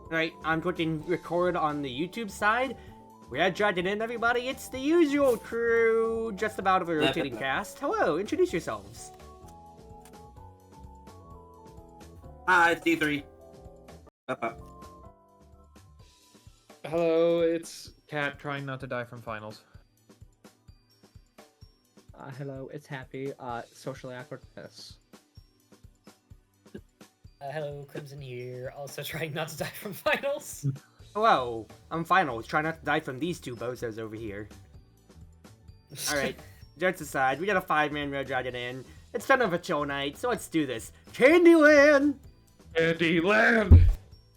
Right, I'm clicking record on the YouTube side. We're dragging in, everybody. It's the usual crew, just about of a rotating cast. Hello, introduce yourselves. Hi, it's D3. Hello, it's Cat trying not to die from finals. Hello, it's Happy. Socially awkwardness. Hello, Crimson here, also trying not to die from finals. Hello, I'm Finals, trying not to die from these two bozos over here. Alright, jokes aside, we got a 5-man Red Dragon in. It's kind of a chill night, so let's do this. Candyland! Candyland!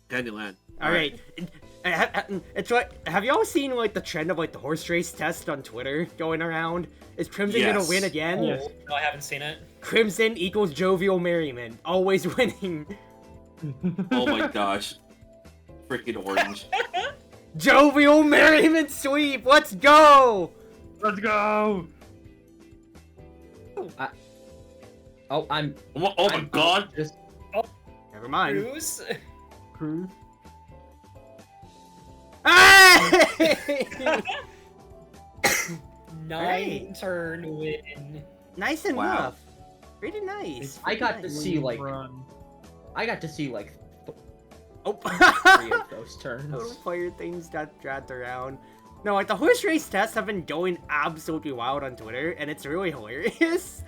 Candyland. Alright, it's like, have y'all seen like the trend of like the horse race test on Twitter going around? Is Crimson gonna win again? Yes. No, I haven't seen it. Crimson equals jovial merriment, always winning. Oh my gosh. Freaking orange. Jovial merriment sweep, let's go! Let's go! Oh, I'm. Oh my god! Just Never mind. Cruz? Cruz? Hey! 9-turn win. Nice enough. Wow. Pretty nice. I got to nice. see like. Run. I got to see like Oh. 3 of those turns. Little fire things got dragged around. No, like the horse race tests have been going absolutely wild on Twitter, and it's really hilarious.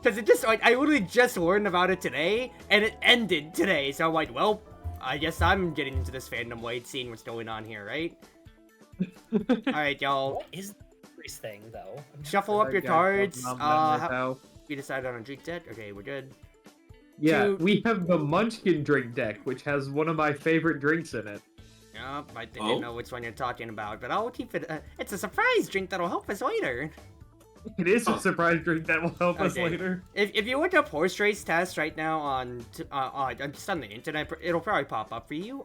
Cause it just like I literally just learned about it today, and it ended today. So I'm like, well, I guess I'm getting into this fandom late, seeing what's going on here, right? All right, y'all. What is this thing, though? Shuffle up your That guy cards. jumped on my mouth. We decided on a drink deck. Okay, we're good. Yeah, Two- we have the Munchkin drink deck, which has one of my favorite drinks in it. Yup, I didn't know which one you're talking about, but I'll keep it. It's a surprise drink that'll help us later. It is a surprise drink that will help us Okay. later. If you look up horse race test right now on just on the internet, it'll probably pop up for you.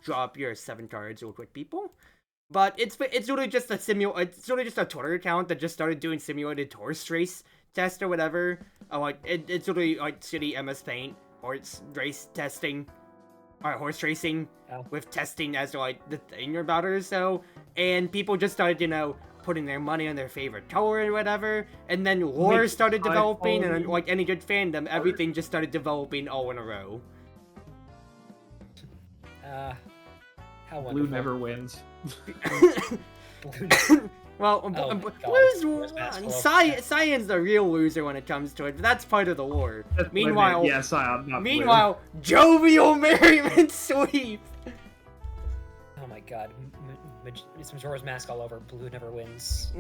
Drop your 7 cards real quick, people. But it's really just a it's really just a Twitter account that just started doing simulated horse race test or whatever. It's really like shitty MS Paint horse race testing, or horse racing with testing as like the thing about it or so. And people just started, putting their money on their favorite color or whatever, and then lore started developing, and like any good fandom, everything just started developing all in a row. How wonderful. Blue never wins. Well, God. Blue's Where's won. Maslow? Cyan's the real loser when it comes to it, but that's part of the lore. That's what I Meanwhile, meant. Yes, I'm not meanwhile, jovial merriment sweep. Oh my god. It's Majora's Mask all over. Blue never wins.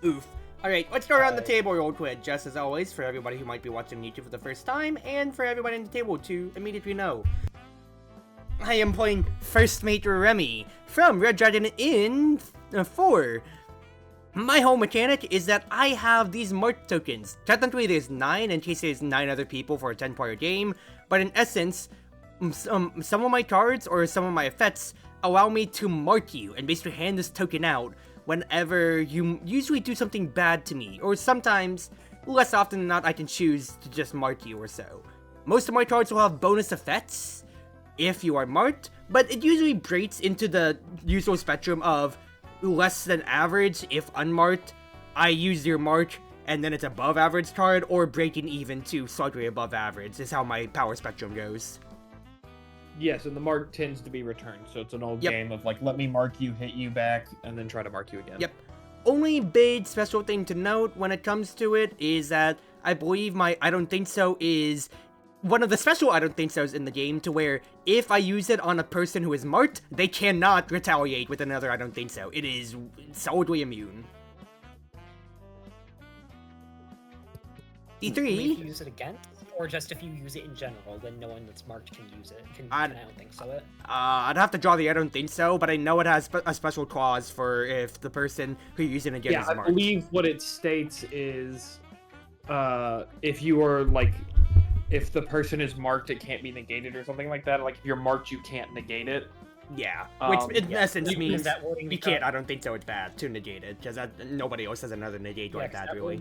Oof. Alright, let's go around the table real quick, just as always, for everybody who might be watching YouTube for the first time, and for everybody on the table to immediately know. I am playing First Mate Remy from Red Dragon in 4. My whole mechanic is that I have these mark tokens. Technically there's 9 in case there's 9 other people for a 10-player game, but in essence, some of my cards or some of my effects allow me to mark you and basically hand this token out whenever you usually do something bad to me, or sometimes, less often than not, I can choose to just mark you or so. Most of my cards will have bonus effects if you are marked, but it usually breaks into the usual spectrum of less than average if unmarked, I use your mark, and then it's above average card, or breaking even to slightly above average is how my power spectrum goes. Yes, and the mark tends to be returned, so it's an old game of like, let me mark you, hit you back, and then try to mark you again. Yep. Only big special thing to note when it comes to it is that I believe my I don't think so is one of the special I don't think so's in the game, to where if I use it on a person who is marked, they cannot retaliate with another I don't think so. It is solidly immune. If D3. you use it again, or just if you use it in general, then no one that's marked can use it. I don't think so. I'd have to draw the I don't think so, but I know it has a special clause for if the person who you're using it again is marked. I believe what it states is, if you are like, if the person is marked, it can't be negated or something like that. Like if you're marked, you can't negate it. Yeah, which in essence means that wording you can't. I don't think so. It's bad to negate it because nobody else has another negate like that, really.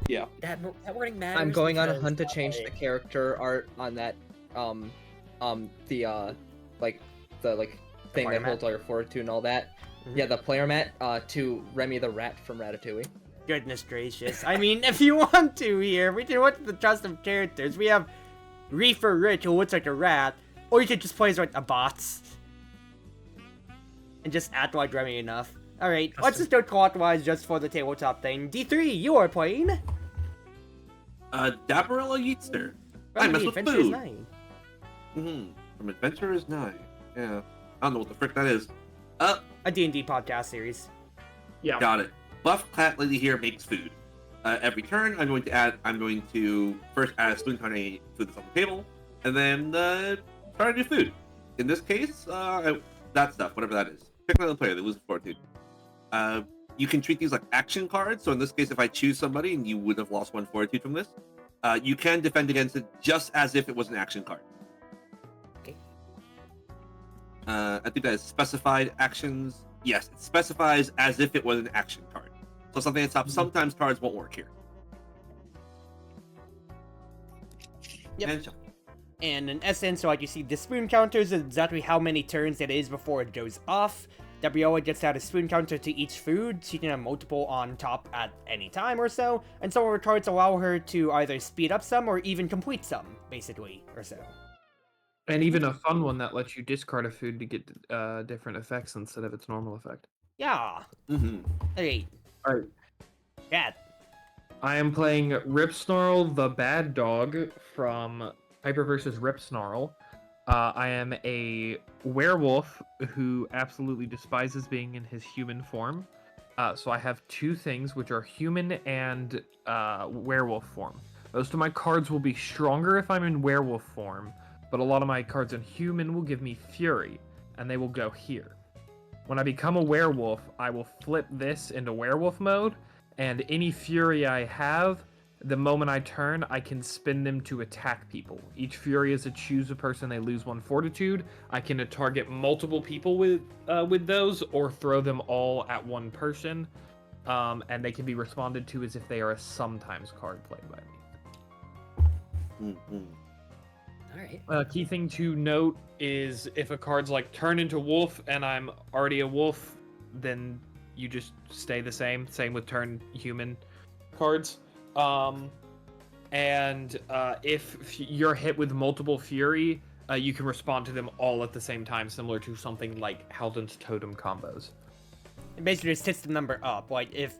Yeah. That wording matters. I'm going on a because, hunt to change the character art on that like the thing player that holds all your fortitude and all that. Mhm. Yeah, the player mat to Remy the rat from Ratatouille. Goodness gracious. I mean, if you want to here, we can watch the trust of characters. We have Reefer Rich, who looks like a rat, or you could just play as like a bots. And just act like Remy enough. Alright, let's just go clockwise just for the tabletop thing. D3, you are playing Dapperella Yeetster. I from mess the with Adventurous food. 9. From Adventurers 9. Yeah. I don't know what the frick that is. A D&D podcast series. Yeah. Got it. Buff cat lady here makes food. Every turn, I'm going to first add a spoon to any food that's on the table, and then try to do food. In this case, that stuff, whatever that is. Pick another player, they lose fortitude. You can treat these like action cards, so in this case, if I choose somebody and you would have lost 1 fortitude from this, you can defend against it just as if it was an action card. Okay. I think that is specified actions. Yes, it specifies as if it was an action card. So something that stops. Sometimes cards won't work here. Yep. And shuffle. And in essence, so like you see, the spoon counters is exactly how many turns it is before it goes off. Gabriella gets to add a spoon counter to each food. She can have multiple on top at any time or so. And some of her cards allow her to either speed up some or even complete some, basically, or so. And even a fun one that lets you discard a food to get different effects instead of its normal effect. Yeah. Mm-hmm. Okay. Alright. Bad. I am playing Rip Snarl the Bad Dog from Piper vs. Rip Snarl. I am a werewolf who absolutely despises being in his human form. So I have 2 things, which are human and werewolf form. Most of my cards will be stronger if I'm in werewolf form, but a lot of my cards in human will give me fury, and they will go here. When I become a werewolf, I will flip this into werewolf mode, and any fury I have, the moment I turn, I can spin them to attack people. Each fury is to choose a person, they lose 1 fortitude. I can target multiple people with those, or throw them all at one person, and they can be responded to as if they are a sometimes card played by me. Mm-hmm. All right. Key thing to note is if a card's like turn into wolf and I'm already a wolf, then you just stay the same. Same with turn human cards. If you're hit with multiple fury, you can respond to them all at the same time, similar to something like Halden's Totem combos. It basically just hits the number up. Like, if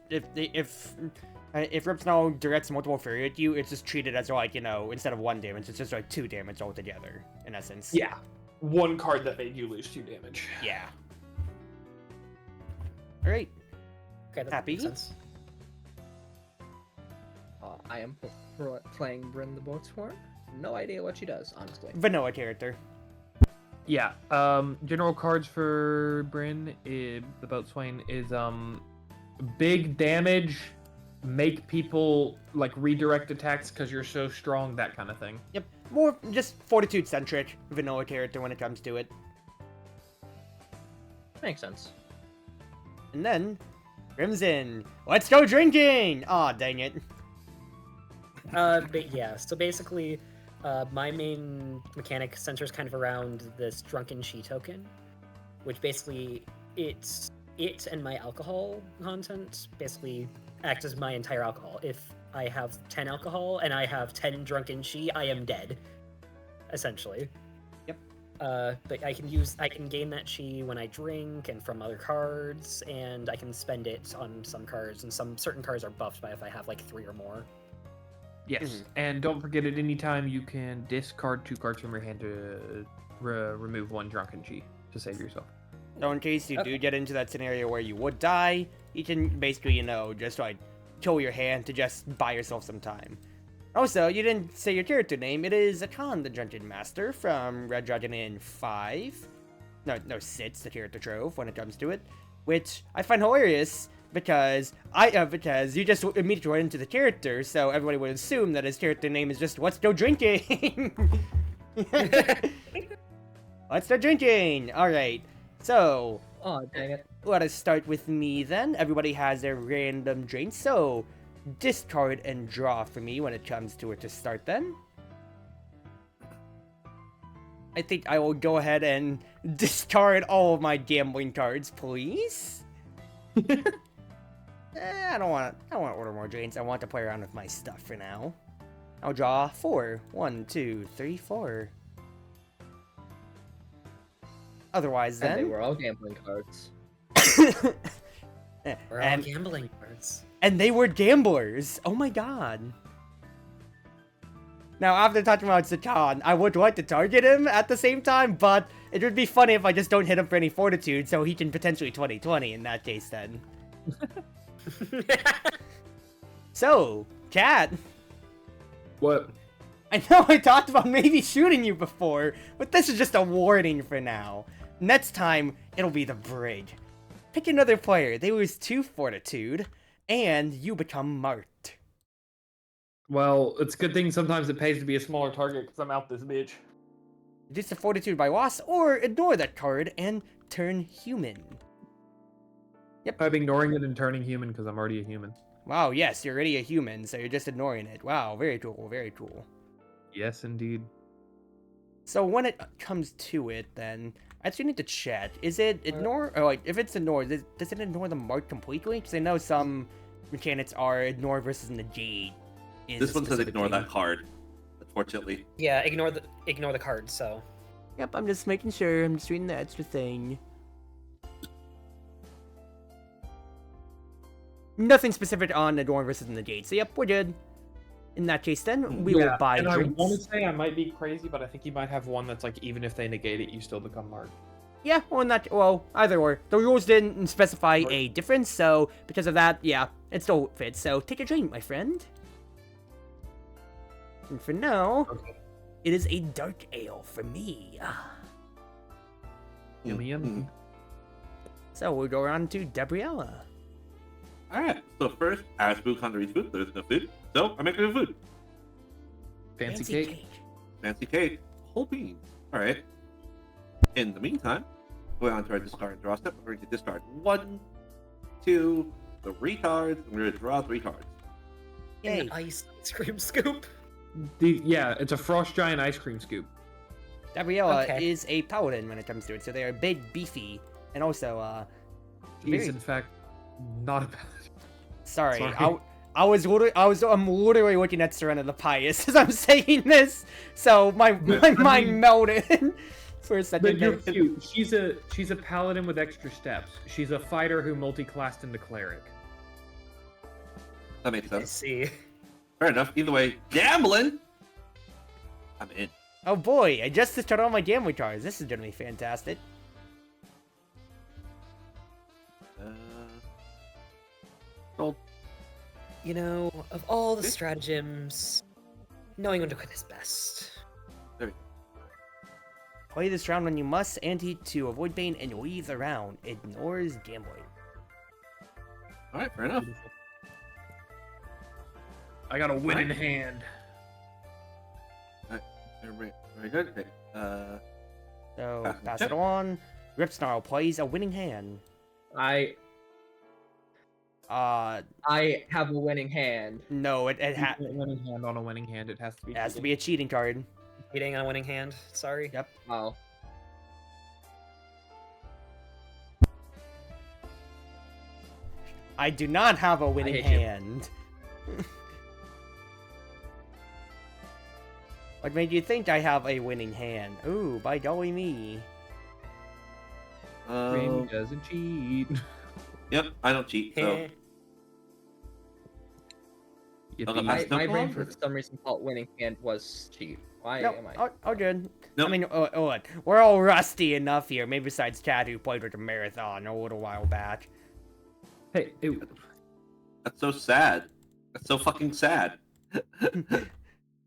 Ripsnarl directs multiple fury at you, it's just treated as, like, you know, instead of 1 damage, it's just like 2 damage altogether, in essence. Yeah. 1 card that made you lose 2 damage. Yeah. Alright. Okay, that Happy? makes sense. I am playing Bryn the Boatsworn. No idea what she does, honestly. Vanilla character. Yeah. General cards for Bryn, the Boatswain, is big damage, make people like redirect attacks because you're so strong, that kind of thing. Yep. More just fortitude centric vanilla character when it comes to it. Makes sense. And then Crimson. Let's go drinking! Aw, dang it. But yeah, so basically, my main mechanic centers kind of around this drunken she token, which basically it and my alcohol content basically act as my entire alcohol. If I have 10 alcohol and I have 10 drunken she, I am dead, essentially. Yep. But I can gain that chi when I drink and from other cards, and I can spend it on some cards, and some certain cards are buffed by if I have like 3 or more. Yes, and don't forget at any time you can discard 2 cards from your hand to remove 1 drunken chi to save yourself. So in case you do get into that scenario where you would die, you can basically, you know, just like kill your hand to just buy yourself some time. Also, you didn't say your character name. It is Akan, the Dungeon Master from Red Dragon Inn 5. No, 6, the character trove when it comes to it, which I find hilarious because you just immediately went into the character, so everybody would assume that his character name is just "Let's go drinking." Let's go drinking. All right. So, Oh, dang it. let us start with me then. Everybody has their random drink, so discard and draw for me when it comes to it to start then. I think I will go ahead and discard all of my gambling cards, please. I don't want to order more drinks. I want to play around with my stuff for now. I'll draw 4. 1, 2, 3, 4. Otherwise, then. And they were all gambling cards. We're all gambling cards. And they were gamblers. Oh my god. Now, after talking about Zakan, I would like to target him at the same time, but it would be funny if I just don't hit him for any fortitude, so he can potentially 20/20 in that case then. So, Cat. What? I know I talked about maybe shooting you before, but this is just a warning for now. Next time, it'll be the brig. Pick another player, they lose 2 fortitude, and you become marked. Well, it's a good thing sometimes it pays to be a smaller target because I'm out this bitch. Reduce the fortitude by loss, or ignore that card and turn human. I'm ignoring it and turning human because I'm already a human. Wow, yes, you're already a human, so you're just ignoring it. Wow, very cool, very cool. Yes, indeed. So when it comes to it, then, I actually need to check. Is it ignore, or like, if it's ignore, does it ignore the mark completely? Because I know some mechanics are ignore versus negate. This one says ignore that card, unfortunately. Yeah, ignore the card. So. Yep, I'm just making sure. I'm just reading the extra thing. Nothing specific on ignore versus negate. So yep, we're good. In that case, then we will buy and drinks. I want to say I might be crazy, but I think you might have one that's like even if they negate it, you still become marked. Yeah, well, either or. The rules didn't specify a difference, so because of that, yeah, it still fits. So take a drink, my friend. And for now, it is a dark ale for me. Yummy, yummy. So we'll go on to Gabriella. Alright, so first, as food can't reach food, there's no food, so I make a food. Fancy cake. Fancy cake. Whole bean. Alright. In the meantime, going on to our discard and draw step, we're going to discard 1, 2, 3 cards, and we're going to draw 3 cards. Yay. An ice cream scoop. Yeah, it's a frost giant ice cream scoop. Gabriella Okay. is a paladin when it comes to it, so they are big, beefy, and also, He's in fact not a paladin. Sorry. Sorry. I'm literally looking at Serena the Pious as I'm saying this, so my mind melted for a second. But you're cute. She's a paladin with extra steps. She's a fighter who multi-classed into cleric. That makes I sense. see. Fair enough. Either way, gambling! I'm in. Oh boy, I just started all my gambling cards. This is gonna be fantastic. Roll. You know, of all the stratagems, knowing when to quit is best. Play this round when you must, ante to avoid pain, and leave the round. Ignores gambling. Alright, fair enough. I got a winning hand. Very good. Okay. So, pass it on. Ripsnarl plays a winning hand. I have a winning hand. No, it Winning hand on a winning hand. It has to be. has to be a cheating card. Cheating on a winning hand. Sorry. Yep. Oh. I do not have a winning hate you. hand. What made you think I have a winning hand? Ooh, by golly me. Rainy doesn't cheat. Yep, I don't cheat, so. Yippee. My brain for some reason thought winning hand was cheat. Why No, am I? all good. Nope. I mean, look, we're all rusty enough here. Maybe besides Chad, who played with a marathon a little while back. Hey, That's so sad. That's so fucking sad.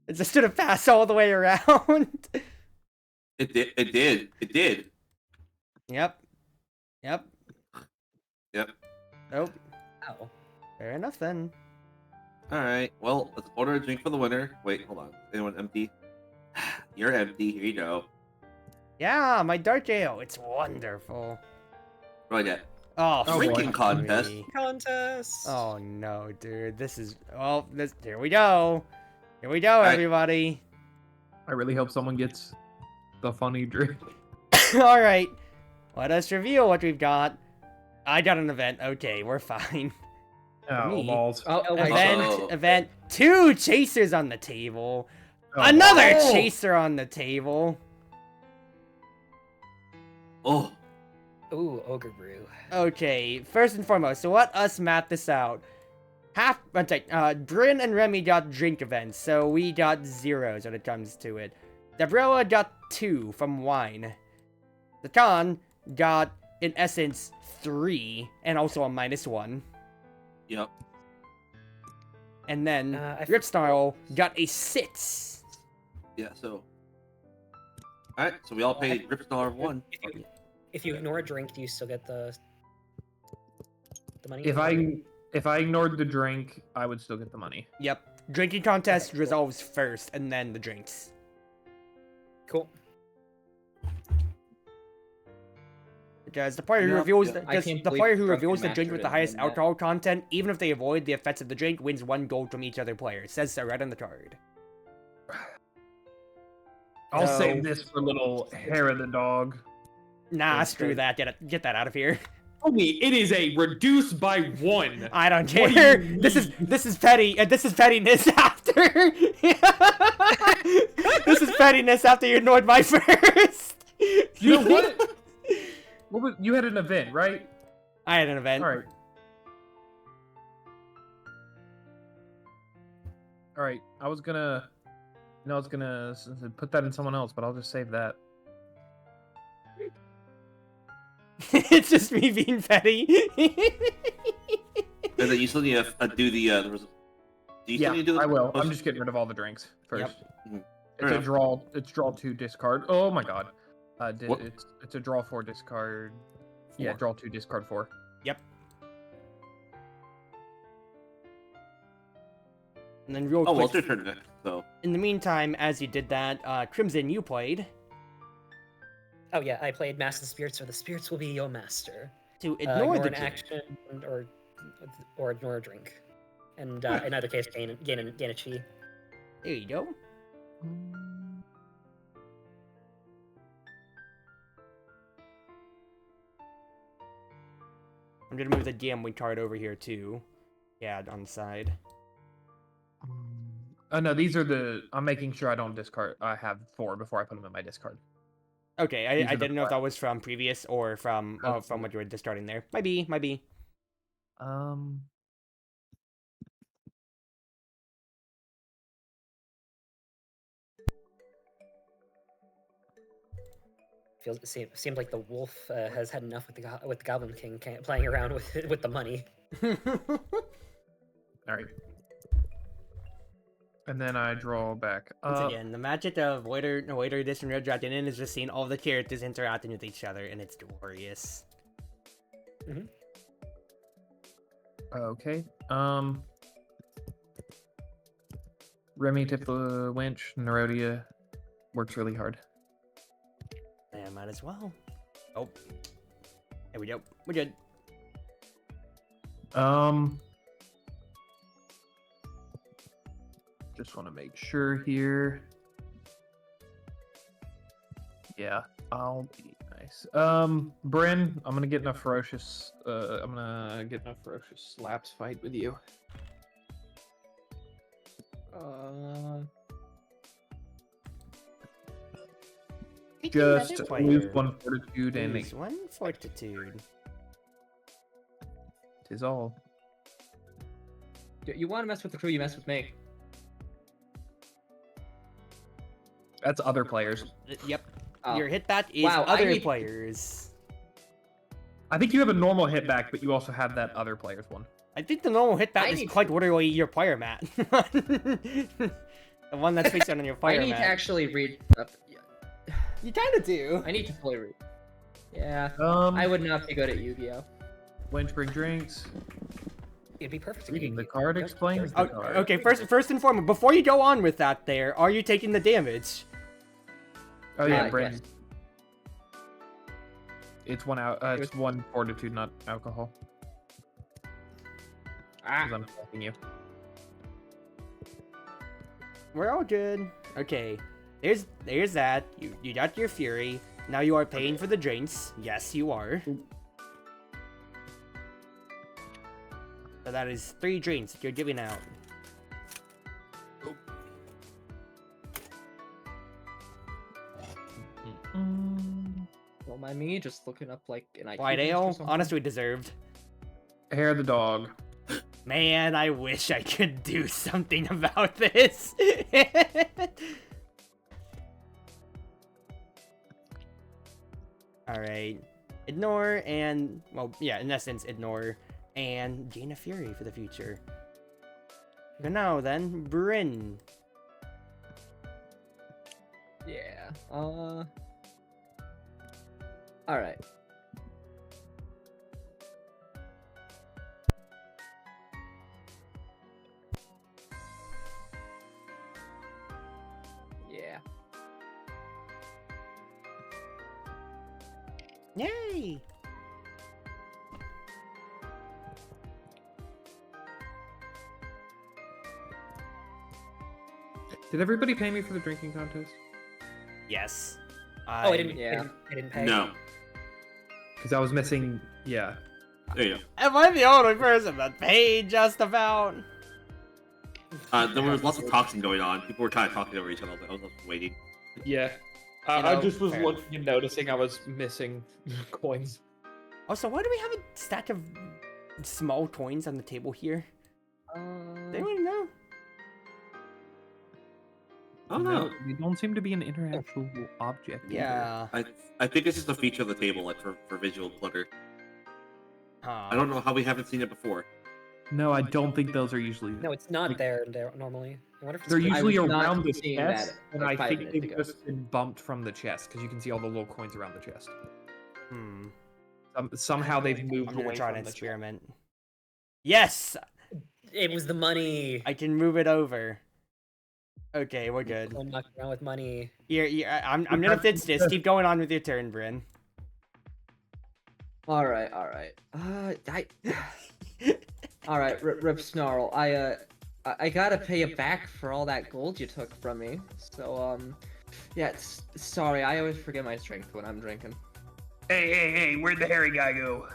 It just should have passed all the way around. It did. Yep. Yep. Nope. Ow. Fair enough then. Alright, well, let's order a drink for the winner. Wait, hold on. Anyone empty? You're empty. Here you go. Yeah, my dark ale. It's wonderful. What do I get? Oh, Drinking fuck contest. me. Contest. Oh no, dude. This is here we go. Here we go, Alright. everybody. I really hope someone gets the funny drink. All right, let us reveal what we've got. I got an event. Okay, we're fine. Oh, me. balls. Oh, my Event, Uh-oh. event. 2 chasers on the table. Oh, Another balls. chaser on the table. Oh, Ooh, ogre brew. Okay, first and foremost, so let us map this out. Bryn and Remy got drink events, so we got 0s when it comes to it. Debrella got 2 from wine. The Khan got, in essence, 3, and also a -1. yep. And then I Ripsnarl got a 6. Yeah. So. All right. So we all paid Ripsnarl 1. If you ignore a drink, do you still get the money? If I ignored the drink, I would still get the money. Yep. Drinking contest Okay, cool. resolves first, and then the drinks. Cool. Because the player who Yeah, reveals yeah. the, I because can't the believe player who Drunken reveals the Master drink with the didn't highest win that. alcohol content, even if they avoid the effects of the drink, wins 1 gold from each other player. It says so right on the card. I'll So- save this for little hair of the dog. Nah, That's screw good. that. Get that out of here. Homie, it is a reduce by 1. I don't What do care. you This is mean? petty. This is pettiness after. This is pettiness after you ignored my first. You know what? You had an event, right? I had an event. All right. I was gonna put that in someone else, but I'll just save that. It's just me being petty. And then you still need to do the. Do you still need to do the I will. I'm post- just getting rid of all the drinks first. Mhm. It's Fair a enough. draw. It's draw 2 discard. Oh my god. What? It's a draw 4 discard. Yeah, 4. draw 2 discard 4. Yep. And then real Oh, well, quick, it's your turn next. So. in the meantime, as you did that, Crimson, you played Oh yeah, I played Master the Spirits, or the Spirits will be your master. to ignore the an drink. action or ignore a drink, and in either case, gain a chi. There you go. I'm gonna move the DM card over here too. Yeah, on the side. Oh no, these are the. I'm making sure I don't discard. I have 4 before I put them in my discard. Okay, These I are the didn't know if that was from previous or from what you were discarding there. Might be. Seems like the wolf has had enough with the Goblin King playing around with the money. All right. And then I draw back. Once again, the magic of Waiter Edition Red Dragon Inn is just seeing all the characters interacting with each other, and it's glorious. Okay. Remy tip the winch. Nerodia works really hard. Yeah, might as well. Oh. There we go. We're good. Just want to make sure here. Yeah, I'll be nice. Bryn, I'm gonna get in a ferocious. Slaps fight with you. Just lose 1 fortitude and Lose 1 fortitude. tis all. You want to mess with the crew, you mess with me. That's other players. Yep. Oh. Your hit back is Wow, I other need- players. I think you have a normal hit back, but you also have that other player's one. I think the normal hit back I is need quite literally your player mat. The one that's fixed on your I player need mat. to actually read up. You kind of do. I need to fully read. Yeah, I I would not be good at Yu-Gi-Oh. Winch bring drinks. It'd be perfect. to Reading the keep- card just- explains just- the Oh, card. okay, first and foremost, before you go on with that there, are you taking the damage? Oh yeah, yes. Bryn. It's 1 out. It It's 1 fortitude, not alcohol. Ah, 'Cause I'm attacking you. We're all good. Okay. there's that. You got your fury. Now you are paying for the drinks. Yes, you are. So that is 3 drinks that you're giving out. Don't mind me, just looking up like an IQ White test or ale, something. honestly deserved. Hair of the dog. Man, I wish I could do something about this. Alright. Ignore and, well, yeah, in essence, ignore and gain a fury for the future. So now then, Bryn. Yeah. Alright. Yeah. Yay! Did everybody pay me for the drinking contest? Yes. Oh, I didn't. Yeah. I didn't pay. No. Because I was missing. Yeah. There you go. Am I the only person that paid just about? There was lots of talking going on. People were kind of talking over each other. I was just waiting. Yeah. You I know, just was fair looking and noticing I was missing coins. Also, why do we have a stack of small coins on the table here? Does anyone know? Oh no. They don't seem to be an interactual object. either. Yeah. I think it's just a feature of the table, like for visual clutter. Huh. I don't know how we haven't seen it before. No, I don't think those are usually. No, it's not there normally. I wonder if it's They're supposed to usually was not around the seeing chest, that, and like, I 5 think minutes they've ago. just been bumped from the chest because you can see all the little coins around the chest. Hmm. Somehow they've moved I'm gonna away try from an the chest. experiment. Yes! It was the money. I can move it over. Okay, we're good. Don't muck around with money. I'm gonna fix this. Keep going on with your turn, Bryn. Alright. Alright, Rip Snarl. I gotta pay you back for all that gold you took from me. So, yeah, sorry, I always forget my strength when I'm drinking. Hey, where'd the hairy guy go?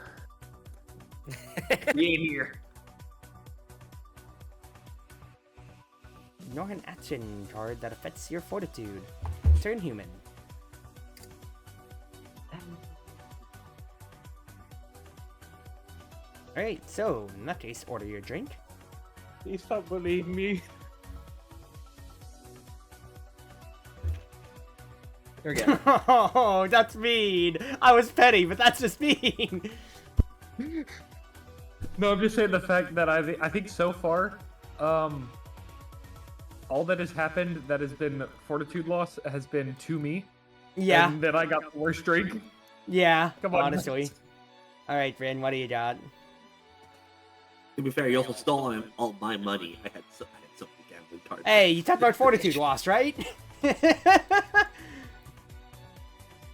He ain't here. Ignore an action card that affects your fortitude. Turn human. Alright, so in that case, order your drink. Please don't believe me. Here we go. Oh, that's mean. I was petty, but that's just mean. No, I'm just saying the fact that I think so far, all that has happened that has been fortitude loss has been to me. Yeah, And that I got the worst drink. yeah. Come on. Honestly. All right, Bryn, what do you got? To be fair, you also stole all my money. I had so many gambling cards. Hey, you talked about fortitude loss, right?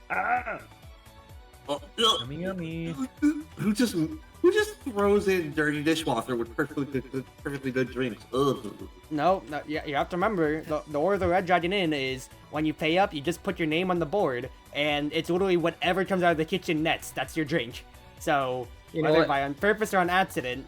Ah! Oh, Yummy, yummy. who just throws in dirty dishwasher with perfectly good drinks? Ugh. No, you have to remember, the order the Red Dragon Inn is, when you pay up, you just put your name on the board, and it's literally whatever comes out of the kitchen nets, that's your drink. So, You know whether what? by on purpose or on accident,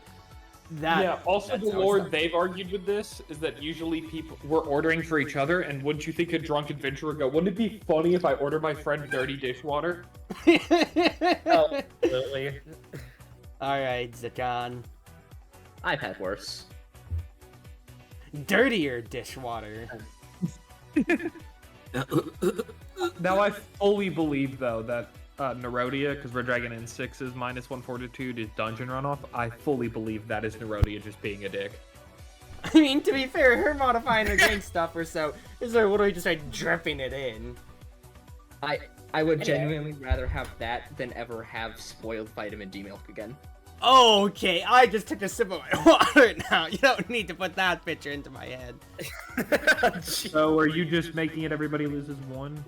that... Yeah, also that's the how it's lore done. they've argued with this is that usually people were ordering for each other, and wouldn't you think a drunk adventurer would go, wouldn't it be funny if I order my friend dirty dishwater? Oh, absolutely. Alright, Zakan. I've had worse. Dirtier dishwater. Now I fully believe, though, that Nerodia, because Red Dragon Inn 6's -1 fortitude is dungeon runoff, I fully believe that is Nerodia just being a dick. I mean, to be fair, her modifying her drink stuff or so is like literally just like dripping it in. I would Anyway. genuinely rather have that than ever have spoiled vitamin D milk again. Okay, I just took a sip of my water now. You don't need to put that picture into my head. So are you just making it everybody loses 1?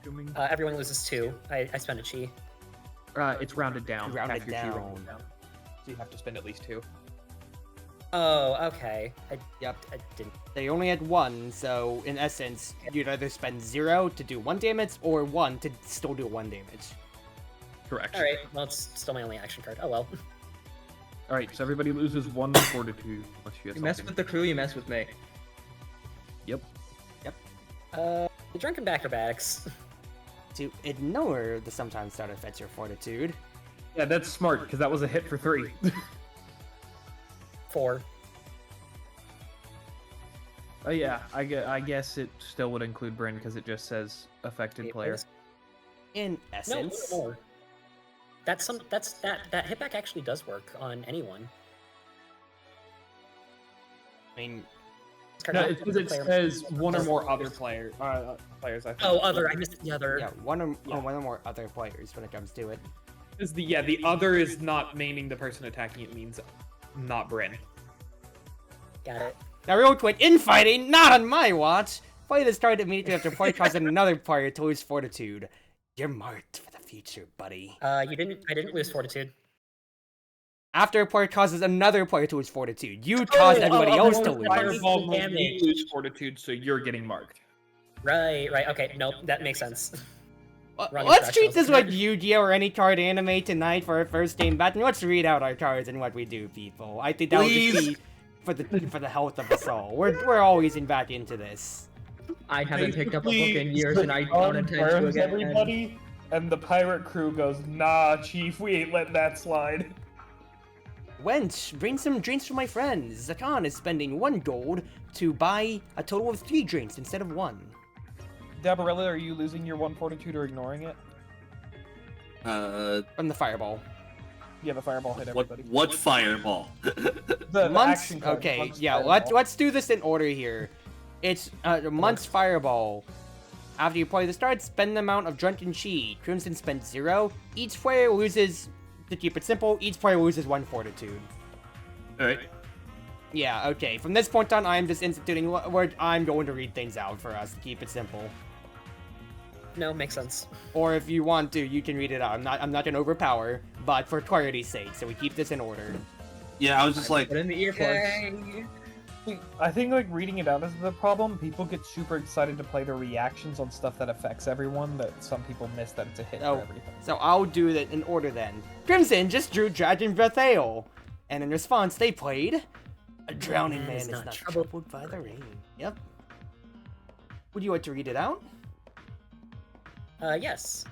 Assuming? Everyone loses 2. I spend a chi. It's rounded down. Rounded Half your chi down. rounded down. So you have to spend at least 2. Oh, okay. Yep. I didn't. They only had 1, so in essence, you'd either spend 0 to do 1 damage, or 1 to still do 1 damage. Correct. Alright, well, it's still my only action card. Oh well. All right, so everybody loses 1 fortitude. Unless you have You mess something. with the crew, you mess with me. Yep. The Drunken Acrobatics. To ignore the sometimes side effects your fortitude. Yeah, that's smart because that was a hit for 3. 4. Oh yeah, I guess it still would include Bryn because it just says affected player. In No, essence, more. That hitback actually does work on anyone. I mean, No, it's because it says 1 or more other players. I think. Oh, other. I missed the other. yeah, one or more other players when it comes to it. Is the other is not naming the person attacking. It means not Bryn. Got it. Now, real quick, infighting, not on my watch. Play this card immediately after play causing another player to lose fortitude. You're marked for the future, buddy. I didn't lose fortitude. After a player causes another player to lose fortitude, you cause everybody else to lose. Fireball makes Damage. you lose fortitude, so you're getting marked. Right. Okay. Nope. That makes sense. Wrong Let's treat instructions. this like Yu-Gi-Oh! Or any card anime tonight for our first game back, and let's read out our cards and what we do, people. I think that would just be for the health of us all. We're always in back into this. I haven't picked up a book in years, and I don't intend to burns again. everybody, and the pirate crew goes, "Nah, chief, we ain't letting that slide." Wench, bring some drinks for my friends. Zakan is spending 1 gold to buy a total of 3 drinks instead of 1. Dabarella, are you losing your 1 fortitude or ignoring it? From the fireball. Yeah, the fireball hit everybody. What fireball? The Months. action card, Okay, Month's yeah. fireball. Let's do this in order here. It's Month's fireball. After you play the start, spend the amount of drunken chi. Crimson spends 0. Each player loses. To keep it simple, each player loses 1 fortitude. Alright. Yeah. Okay. From this point on, I'm just instituting where I'm going to read things out for us to keep it simple. No, makes sense. Or if you want to, you can read it out. I'm not gonna overpower, but for clarity's sake, so we keep this in order. Yeah, I was just like, Put in the earplugs. I think like reading it out is the problem. People get super excited to play the reactions on stuff that affects everyone. That some people miss that it's a hit Oh. for everything. So I'll do that in order then. Crimson just drew Dragon Breath Ale, and in response they played A Drowning Man is not troubled by the rain. Yep. Would you like to read it out? Yes.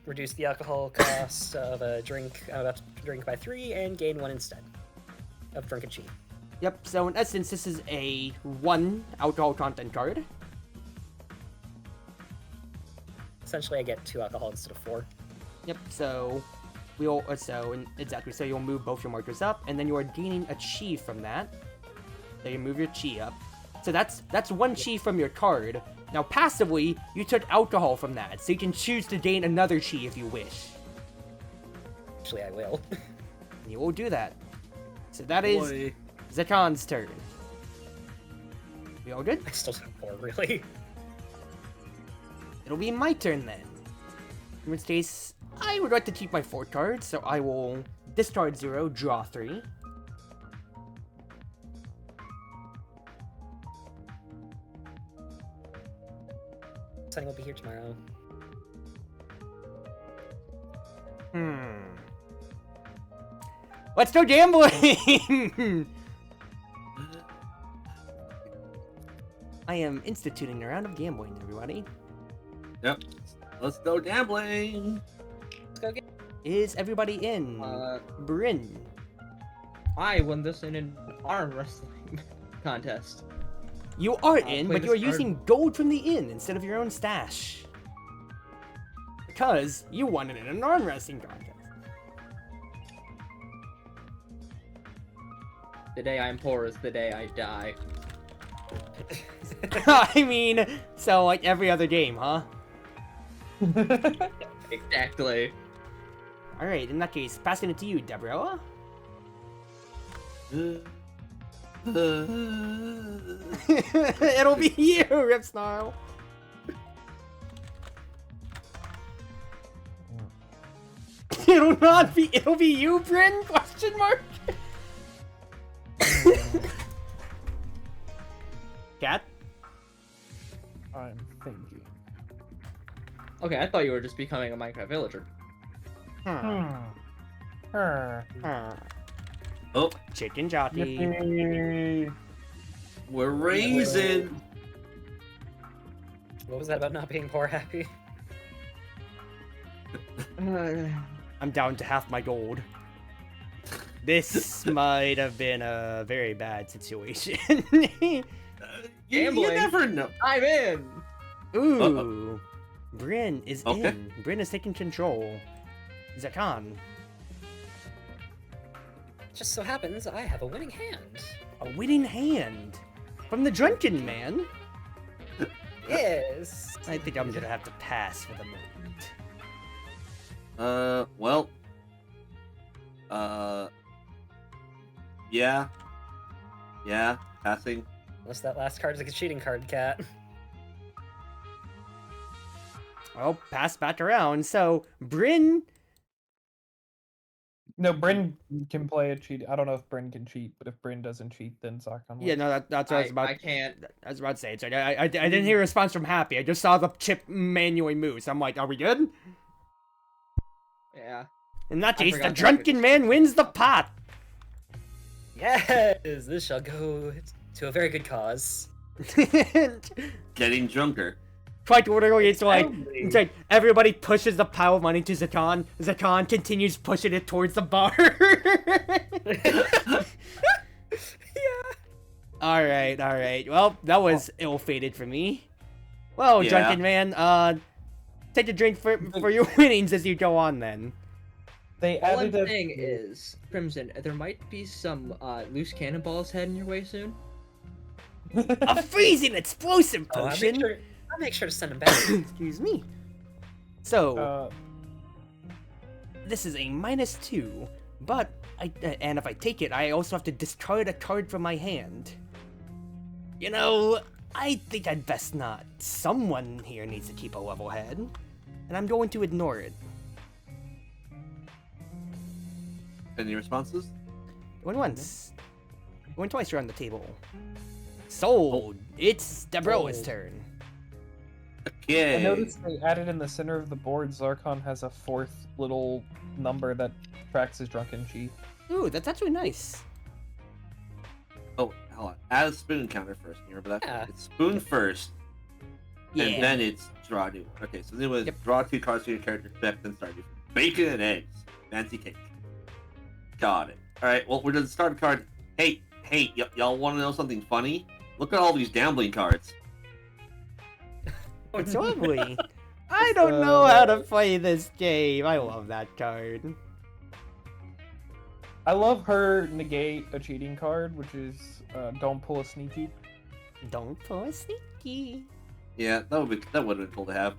Reduce the alcohol cost of a drink I'm about to drink by 3 and gain 1 instead of drunken chi. Yep, so in essence this is a 1 alcohol content card. Essentially, I get 2 alcohol instead of 4. Yep, so exactly, so you'll move both your markers up, and then you are gaining a chi from that. So you move your chi up. So that's 1 chi from your card. Now passively, you took alcohol from that, so you can choose to gain another chi if you wish. Actually, I will. You will do that. So that is Zakan's turn. We all good? I still have 4, really. It'll be my turn then. In which case, I would like to keep my 4 cards, so I will discard 0, draw 3. Sunny will be here tomorrow. Let's go gambling! I am instituting a round of gambling, everybody. yep, let's go gambling. Let's go get. Is everybody in? Bryn. I won this in an arm wrestling contest. You are I'll in, play but this you are card. using gold from the inn instead of your own stash. Because you won it in an arm wrestling contest. The day I'm poor is the day I die. I mean, so like every other game, huh? Exactly. Alright, in that case, passing it to you, Deborah. It'll be you, Rip Snarl. It'll be you, Bryn? Question mark. Okay, I thought you were just becoming a Minecraft villager. Oh, Chicken jockey. Yippee. we're raising. What was that about not being poor happy? I'm down to half my gold. This might have been a very bad situation. You Gambling. never know. I'm in. Ooh. Bryn is Okay. in. Bryn is taking control. Zakan. Just so happens I have a winning hand. A winning hand. From the drunken man. Yes. I think I'm gonna have to pass for the moment. Well. Yeah. Yeah, passing. Unless that last card is a cheating card, Cat. Well, pass back around. So, Bryn. No, Bryn can play a cheat. I don't know if Bryn can cheat, but if Bryn doesn't cheat, then Zakan Yeah, no, that's what I was about. I can't. I was about to say. So I didn't hear a response from Happy. I just saw the chip manually move. So I'm like, are we good? Yeah. In that case, the forgot that drunken was- man wins the pot. Yes, this shall go to a very good cause. Getting drunker. Quite literally, it's like, Totally. it's like everybody pushes the pile of money to Zakan. Zakan continues pushing it towards the bar. Alright, alright. Well, that was ill-fated for me. Well, Yeah. drunken man, take a drink for your winnings as you go on then. They All I'm added a saying is, Crimson, there might be some loose cannonballs heading your way soon. A freezing explosive Oh, potion! I'll make sure to send him back. Excuse me. So, uh, this is a -2, but and if I take it, I also have to discard a card from my hand. You know, I think I'd best not. Someone here needs to keep a level head, and I'm going to ignore it. Any responses? Going once, going twice around the table. Sold. It's Deborah's Sold. turn. Okay. I noticed they added in the center of the board, Zarkon has a 4th little number that tracks his drunken chi. Ooh, that's actually nice. Oh, hold on. Add a spoon counter first. You remember that? Yeah. It's spoon first, Yeah. and then it's draw new. Okay, so then it was Yep. draw 2 cards to your character effect, then start new. Bacon and eggs. Fancy cake. Got it. Alright, well, we're gonna start a card. Hey, y'all want to know something funny? Look at all these gambling cards. It's lovely. I don't know how to play this game. I love that card. I love her negate a cheating card, which is don't pull a sneaky. Don't pull a sneaky. Yeah, that would have been cool to have.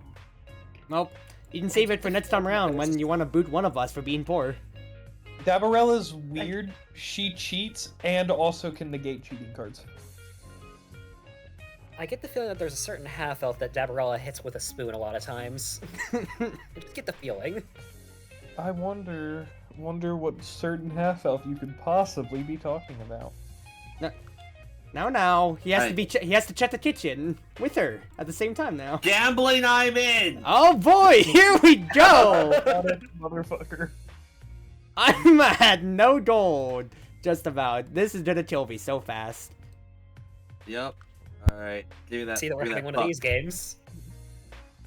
Well, you can save it for next time around when you want to boot one of us for being poor. Dabarella's weird. She cheats and also can negate cheating cards. I get the feeling that there's a certain half-elf that Dabarella hits with a spoon a lot of times. I just get the feeling. I wonder what certain half-elf you could possibly be talking about. Now, he has to Right. be. He has to check the kitchen with her at the same time now. Gambling, I'm in! Oh boy, here we go. Got it, motherfucker. I'm at no gold. Just about. This is gonna kill me so fast. Yep. Alright, give me that. See that we're give me having one puck. of these games.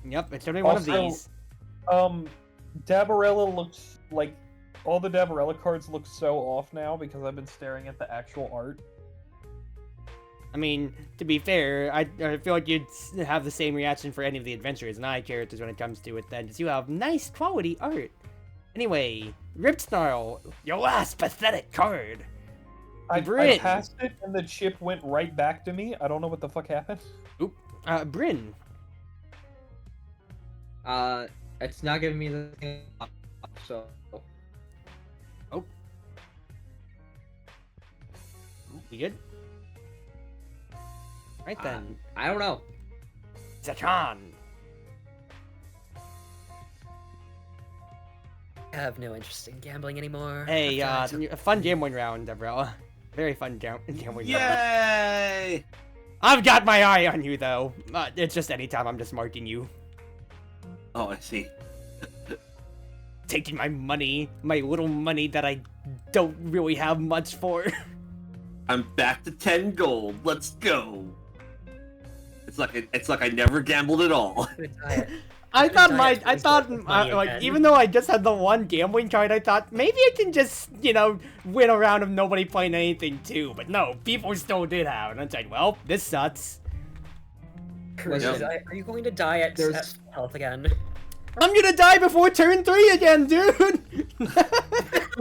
Yep, it's gonna be one of Also- these. Dabarella looks like all the Dabarella cards look so off now because I've been staring at the actual art. I mean, to be fair, I feel like you'd have the same reaction for any of the Adventurers and I characters when it comes to it then, because you have nice quality art. Anyway, Ripsnarl, your last pathetic card. I Bryn. passed it and the chip went right back to me. I don't know what the fuck happened. Bryn. It's not giving me the thing, so You good? Right then. I don't know. Zakan. I have no interest in gambling anymore. Hey, I've got- a fun gambling round, Deborah. Very fun gambling round. Oh, I see. Taking my money, my little money that I don't really have much for. I'm back to 10 gold. Let's go. It's like I never gambled at all. I thought like even though I just had the one gambling card, I thought maybe I can just win a round of nobody playing anything too. But no, people still did have, and I said, well, this sucks. Cruz, Yep. are you going to die at health again? I'm gonna die before turn 3 again, dude. Too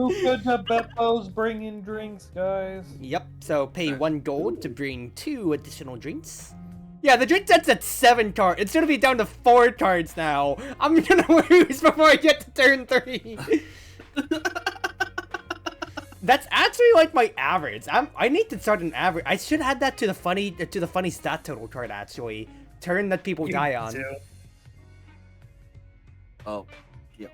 good to Beppo's bringing drinks, guys. Yep. So pay 1 gold to bring 2 additional drinks. Yeah, the drink set's at 7 cards. It's gonna be down to 4 cards now. I'm gonna lose before I get to turn 3. That's actually like my average. I need to start an average. I should add that to the funny stat total card actually. Turn that people die on. Do. Oh, yeah.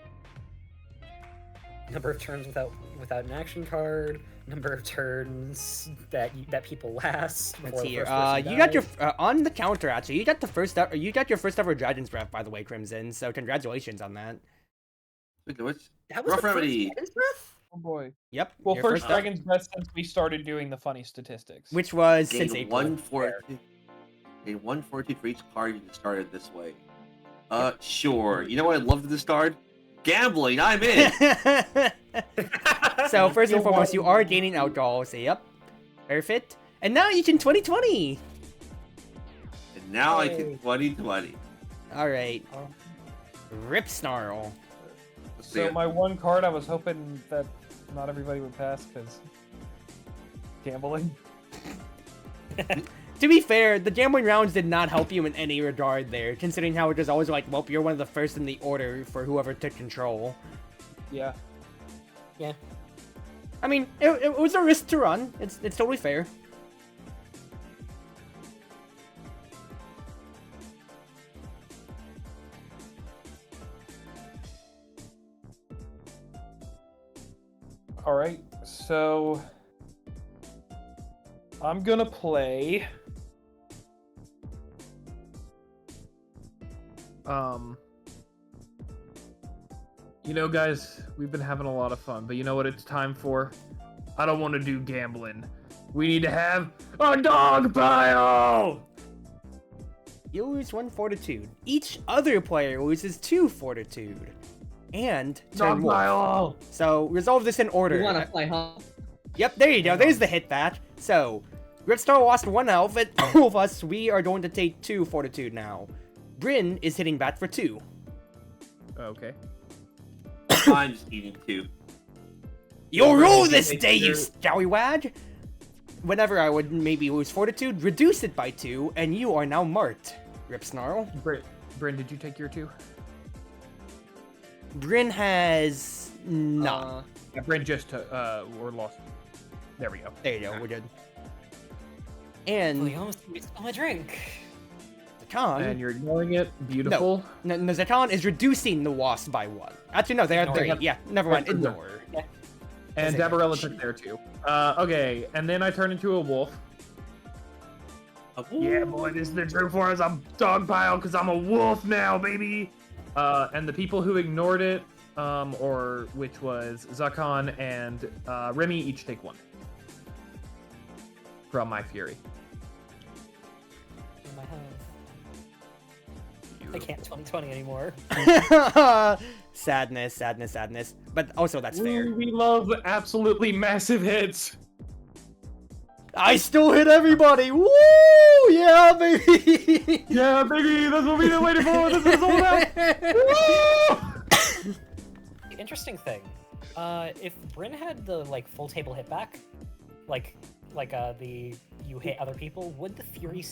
Number of turns without an action card. Number of turns that people last. Let's before see the here. first person You got your dies. on the counter actually. You got your first ever Dragon's Breath, by the way, Crimson. So congratulations on that. Wait, which? That was Rough the first Remedy. Dragon's Breath? Oh boy. Yep. Well, your first up, Dragon's Breath since we started doing the funny statistics. which was since Gain April. 140. Gain 140 for each card you can start it this way. Sure. You know what I'd love to start? Gambling. I'm in. So first and foremost, you are gaining alcohol. So yep, perfect. And now you can 2020. And now I Yay. can 2020. All right. Oh. Rip Snarl. Let's see So it. my one card, I was hoping that not everybody would pass because gambling. To be fair, the gambling rounds did not help you in any regard there, considering how it was always like, well, you're one of the first in the order for whoever took control. Yeah. Yeah. I mean, it was a risk to run. It's totally fair. All right. So I'm gonna play. You know, guys, we've been having a lot of fun, but you know what it's time for? I don't want to do gambling. We need to have a dog pile! You lose 1 fortitude. Each other player loses 2 fortitude. And turn Dog wolf. pile! So resolve this in order. You wanna play, huh? Yep, there you go. There's the hit that. So, Ripstar lost 1 health, and all of us, we are going to take 2 fortitude now. Bryn is hitting bat for 2. Okay. I'm just eating 2. You'll Bryn, rule you this take day, you your- scallywag! Whenever I would maybe lose fortitude, reduce it by 2, and you are now marked, Ripsnarl. Bryn, did you take your 2? Bryn has none. Yeah, Bryn just we're lost. There we go. There you go, we're good. Oh, And you almost made me spill my drink. Zakan, And you're ignoring it. Beautiful. no, Zakan is reducing the wasp by 1. Actually, no, they had Ignore 3. it. Yeah, never mind, Ignore. ignore. And That's it. Dabarella took there too. Okay, and then I turn into a wolf. Yeah, boy, this is the true for us. I'm dog pile because I'm a wolf now, baby. And the people who ignored it, or which was Zakan and Remy, each take 1 from my fury. In my health. I can't 2020 anymore. Sadness. But also, that's fair. Ooh, we love absolutely massive hits. I still hit everybody! Woo! Yeah, baby! Yeah, baby, that's what we've been waiting for. This is all about. Woo! Interesting thing. If Bryn had the full table hit back, you hit other people, would the fury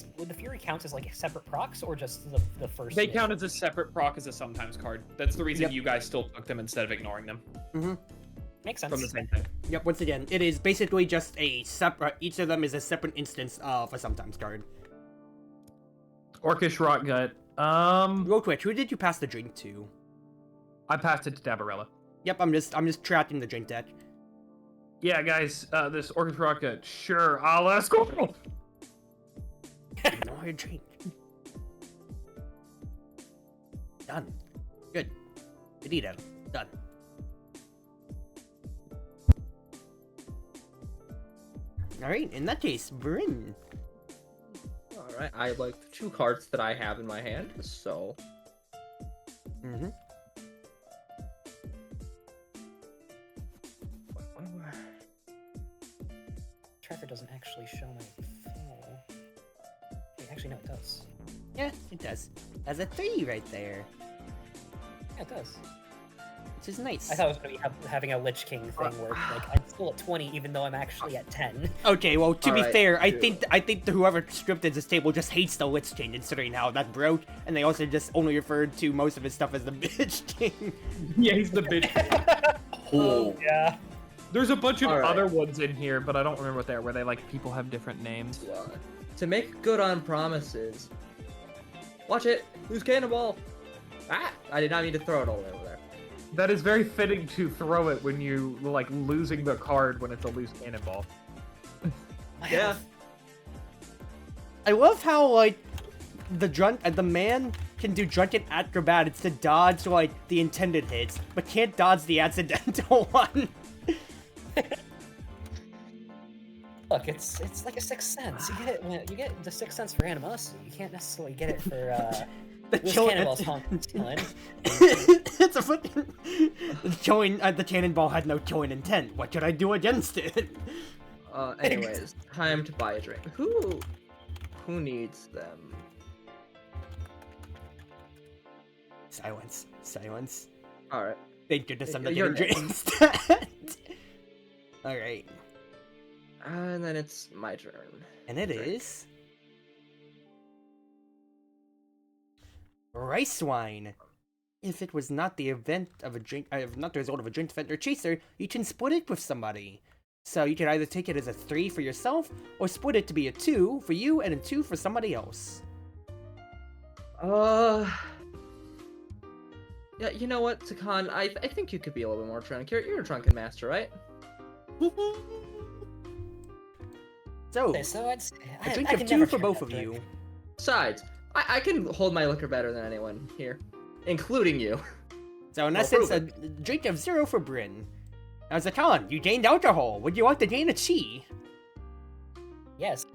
count as separate procs or just the first? They hit? count as a separate proc as a sometimes card. That's the reason Yep. you guys still took them instead of ignoring them Makes sense. from the same thing. Yep, once again, it is basically just a separate. Each of them is a separate instance of a sometimes card. Orcish Rot Gut. Real quick, who did you pass the drink to? I passed it to Dabarella. Yep, I'm just tracking the drink deck. Yeah, guys, this Orcish Rot Gut. Sure, I'll escort. No, your drink. Done. Good. Benito. Done. Alright, in that case, Bryn. Alright, I like the 2 cards that I have in my hand, so... Mm-hmm. Tracker doesn't actually show my full. Wait, actually, no, it does. Yeah, it does. Has a 3 right there, Yeah, it does. which is nice. I thought it was going to be having a Lich King thing where like I'm still at 20 even though I'm actually at 10. Okay, well, to be Alright, fair, I dude. think whoever scripted this table just hates the Lich King, considering how that broke, and they also just only referred to most of his stuff as the Bitch King. Yeah, he's the bitch. Oh, Yeah. There's a bunch of Alright. other ones in here, but I don't remember what they are, where they like people have different names. To make good on promises. Watch it! Loose cannonball! Ah! I did not mean to throw it all the way over there. That is very fitting to throw it when you like losing the card when it's a loose cannonball. Yeah. I love how, like, the man can do drunken acrobatics to dodge, like, the intended hits, but can't dodge the accidental one. Look, it's like a Sixth Sense. You get the Sixth Sense for animosity. You can't necessarily get it for The Loose killing- Cannonball's killing. It's a fucking... the cannonball had no killing intent. What should I do against it? Anyways, time to buy a drink. Who needs them? Silence. Silence. Alright. Thank goodness I'm not You're getting next. drinks. Alright. And then it's my turn. And it is... Rice wine. If it was not the event of a drink, not the result of a drink event or chaser, you can split it with somebody. So you can either take it as a 3 for yourself, or split it to be a 2 for you and a 2 for somebody else. Yeah, you know what, Takan? I think you could be a little bit more drunk. You're a drunken master, right? So, Okay, so I'd say, a drink I of can 2 never for turn both that of drink. you. Besides, I can hold my liquor better than anyone here, including you. So in Well, essence, prove a drink of 0 for Bryn. Now Zakan, you gained alcohol. Would you like to gain a chi? Yes,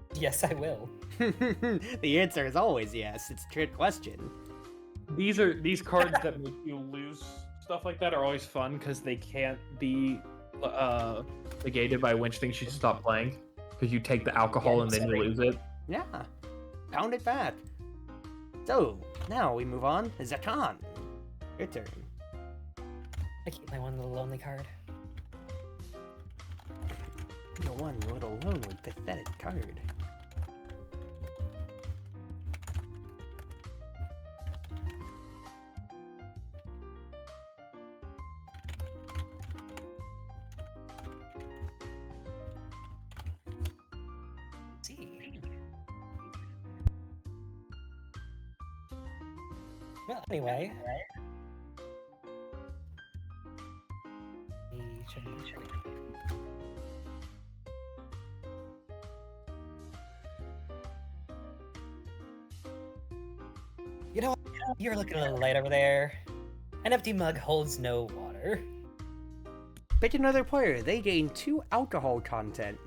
I will. The answer is always yes. It's a trick question. These cards that make you lose stuff like that are always fun because they can't be negated by which things you stop playing. Because you take the alcohol Yeah, and then you sorry. lose it. Yeah, pound it back. So now we move on. Zakan, your turn. I keep my one little lonely card. Your one little lonely, pathetic card. See. Well, anyway. You know, you're looking a little light over there. An empty mug holds no water. Pick another player. They gain 2 alcohol content.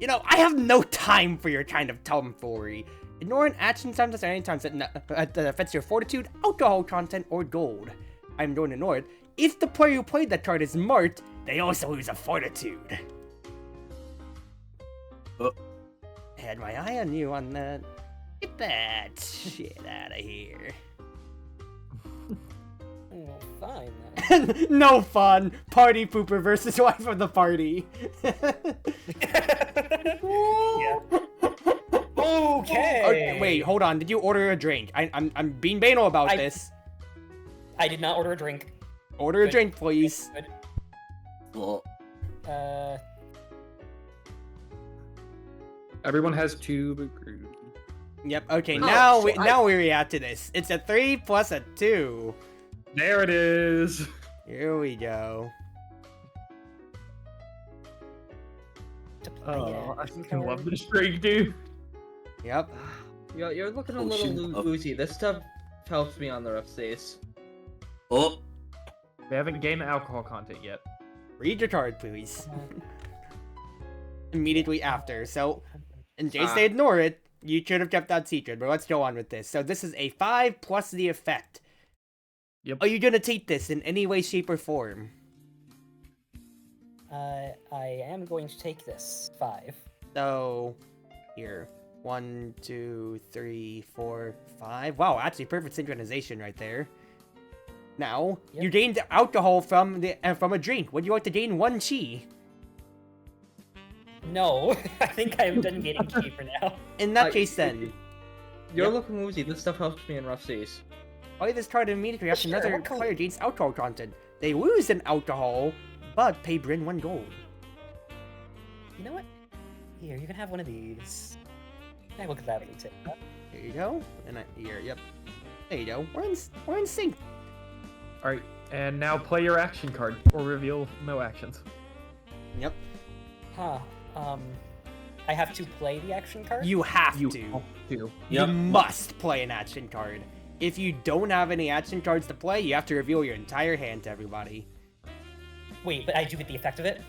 You know, I have no time for your kind of tomfoolery. Ignore an action sometimes or any times that affects your fortitude, alcohol content, or gold. I'm going to ignore it. If the player who played that card is marked, they also lose a fortitude. Had my eye on you on that. Get that shit out of here. Oh, fine then. No fun. Party pooper versus wife of the party. Yeah. Okay. Wait, hold on. Did you order a drink? I'm being banal about this. I did not order a drink. Order a Good. drink, please. Good. well, Everyone has 2 recruits. Yep. Okay. Oh, Now so now we react to this. It's a 3 plus a 2. There it is. Here we go. Oh, I fucking love this drink, dude. Yep. You're looking a Potion little of- woozy. This stuff helps me on the rough days. Oh, We haven't gained alcohol content yet. Read your card, please. Immediately after. So, in case they ignore it, you should have kept that secret, but let's go on with this. So this is a 5 plus the effect. Yep. Are you gonna take this in any way, shape, or form? I am going to take this 5. So, here. 1, 2, 3, 4, 5. Wow, actually perfect synchronization right there. Now, Yep. you gained alcohol from a drink. Would you like to gain 1 chi? No, I think I'm done getting key for now. In that case, then, You're Yep. looking woozy. This stuff helps me in rough seas. play this card immediately after Sure, another what color? player gains alcohol content. They lose an alcohol, but pay Bryn 1 gold. You know what? Here, you can have one of these. I will gladly take that. There you go. And here, yep. There you go. We're in sync. All right, and now play your action card or reveal no actions. Yep. Huh. I have to play the action card? You have You to. have to. You must play an action card. If you don't have any action cards to play, you have to reveal your entire hand to everybody. Wait, but I do get the effect of it?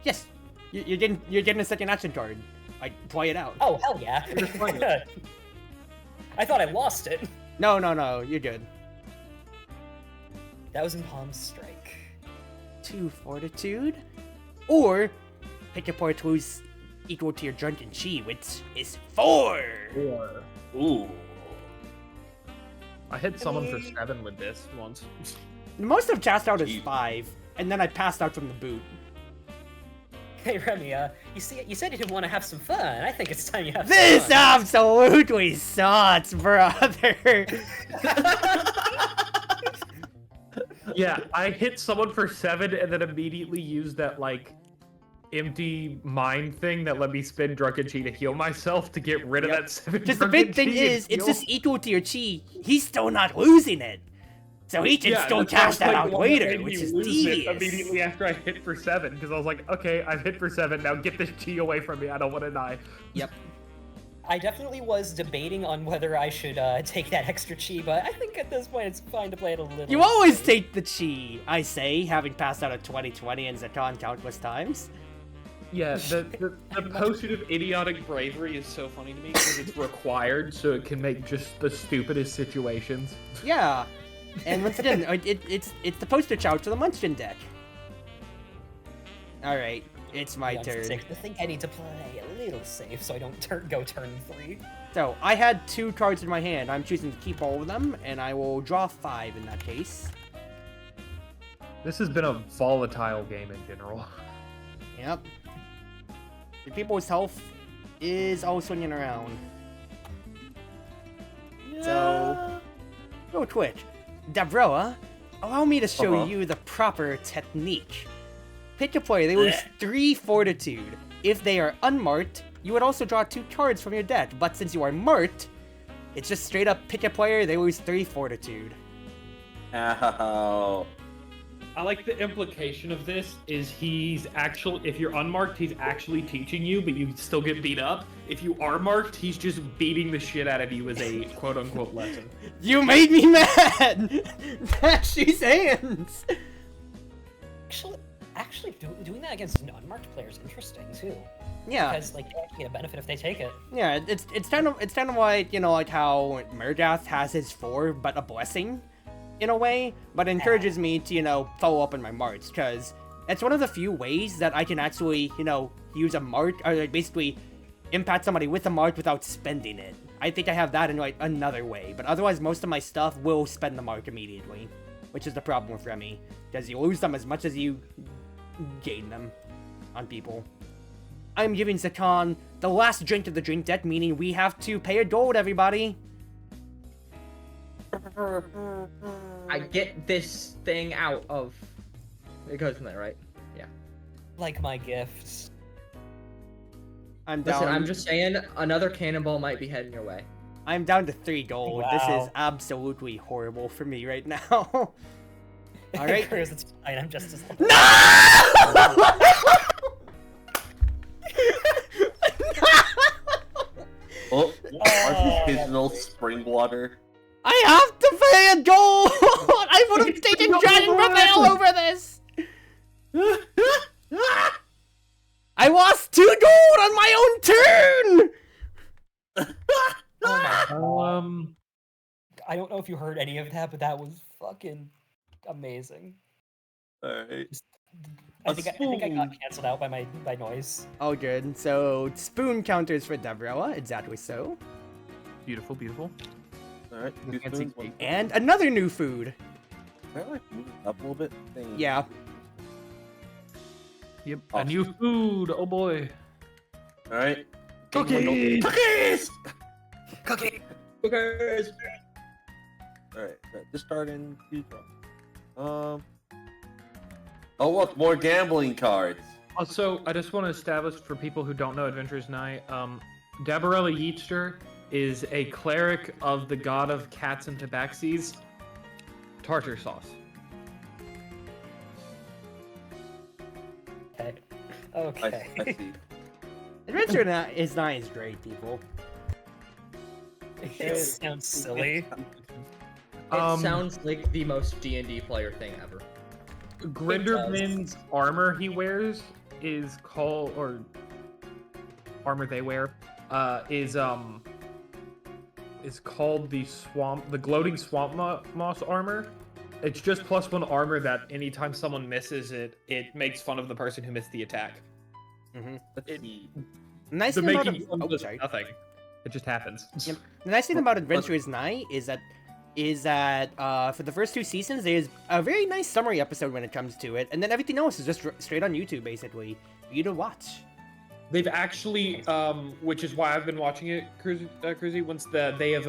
Yes. You're getting a second action card. Like, play it out. Oh, hell yeah. Just play it. I thought I lost it. No, you're good. That was in Palm's Strike. 2 fortitude, or pick a point who's equal to your drunken chi, which is 4. Or ooh. I hit someone for 7 with this once. Most of cast out is Jeez. 5, and then I passed out from the boot. Hey, Remy, you said you didn't want to have some fun. I think it's time you have This some fun. absolutely sucks, brother. Yeah, I hit someone for 7 and then immediately used that, like, empty mind thing that let me spend drunken chi to heal myself to get rid of Yep. that 7 Just the drunken big thing chi is, and it's heal. just equal to your chi. He's still not losing it. So he can still that's cast that like out the one that later, made which me is lose it devious. immediately after I hit for 7, because I was like, okay, I've hit for 7, now get this chi away from me, I don't want to die. Yep. I definitely was debating on whether I should take that extra chi, but I think at this point it's fine to play it a little. You always safe. take the chi, I say, having passed out of 2020 and Zaton countless times. Yeah, the potion of idiotic bravery is so funny to me because it's required, so it can make just the stupidest situations. Yeah. And once again, it's the poster child to the Munchkin deck. Alright, it's my turn. I think I need to play a little safe so I don't go turn 3. So, I had 2 cards in my hand. I'm choosing to keep all of them, and I will draw 5 in that case. This has been a volatile game in general. Yep. The people's health is all swinging around. So, real quick, Dabroa, allow me to show Uh-huh. you the proper technique. Pick a player, they lose 3 fortitude. If they are unmarked, you would also draw 2 cards from your deck, but since you are marked, it's just straight up pick a player, they lose 3 fortitude. Ow. I like the implication of this is he's actually, if you're unmarked, he's actually teaching you, but you still get beat up. If you are marked, he's just beating the shit out of you as a quote-unquote lesson. You made me mad! Dash these hands! Actually, doing that against unmarked players is interesting too. Yeah. Because like they actually get a benefit if they take it. Yeah, it's kind of like, you know, like how Murgath has his 4 but a blessing in a way, but encourages me to, you know, follow up on my march, because it's one of the few ways that I can actually, you know, use a march, or like basically impact somebody with a march without spending it. I think I have that in like another way, but otherwise most of my stuff will spend the mark immediately, which is the problem with Remy, because you lose them as much as you gain them on people. I'm giving Zakan the last drink of the drink deck, meaning we have to pay a gold, everybody. I get this thing out of. It goes from there, right? Yeah. Like my gifts. I'm down. Listen, I'm just saying, another cannonball might be heading your way. I'm down to 3 gold. This is Wow. absolutely horrible for me right now. All right. Cruz, it's fine. I'm just as. No! Oh, artisanal spring water. I have to pay a gold! I would have taken Dragon Breath all over this! I lost 2 gold on my own turn! Oh my. I don't know if you heard any of that, but that was fucking amazing. Alright. I think I got canceled out by my noise. Oh, good. So, spoon counters for Debrella, exactly so. Beautiful, beautiful. Alright, I 2 can't see spoons. One... And another new food. Can I like move it up a little bit? Thank Yeah. Yep. A new food. Oh boy. Alright. Cookies! Cookies! Cookie. Bookers. Alright, just starting to draw. Oh look, more gambling cards. Also, I just want to establish for people who don't know Adventurers Night, Dabarella Yeetster is a cleric of the god of cats and tabaxis, tartar sauce. Okay. I see. Adventure is nice, great people. It sounds silly. It sounds like the most D&D player thing ever. Grinderman's armor he wears is called, or armor they wear, is called the gloating swamp moss armor. It's just +1 armor that anytime someone misses it, it makes fun of the person who missed the attack. Let's see. The nice The thing about making fun oh, does sorry. nothing. It just happens. Yep. The nice thing about Adventurers Night is that for the first 2 seasons, there's a very nice summary episode when it comes to it, and then everything else is just straight on YouTube, basically, for you to watch. They've actually, which is why I've been watching it, Cruzy, once they have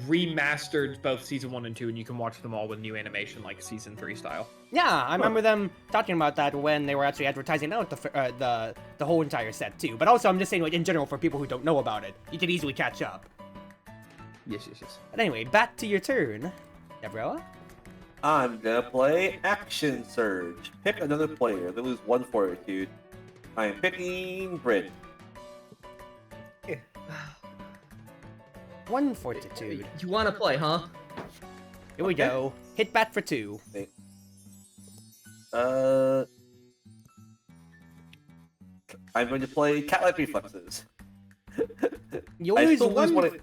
remastered both season 1 and 2, and you can watch them all with new animation, like season 3 style. Yeah, I remember them talking about that when they were actually advertising out the whole entire set too. But also, I'm just saying, like in general, for people who don't know about it, you can easily catch up. Yes. But anyway, back to your turn, Gabriella. I'm gonna play Action Surge. Pick another player. They lose 1 fortitude. I am picking Bryn. 1 fortitude. You want to play, huh? Here we go. Hit bat for 2. I'm going to play Cat-like Reflexes. You I lose still lose 1. one.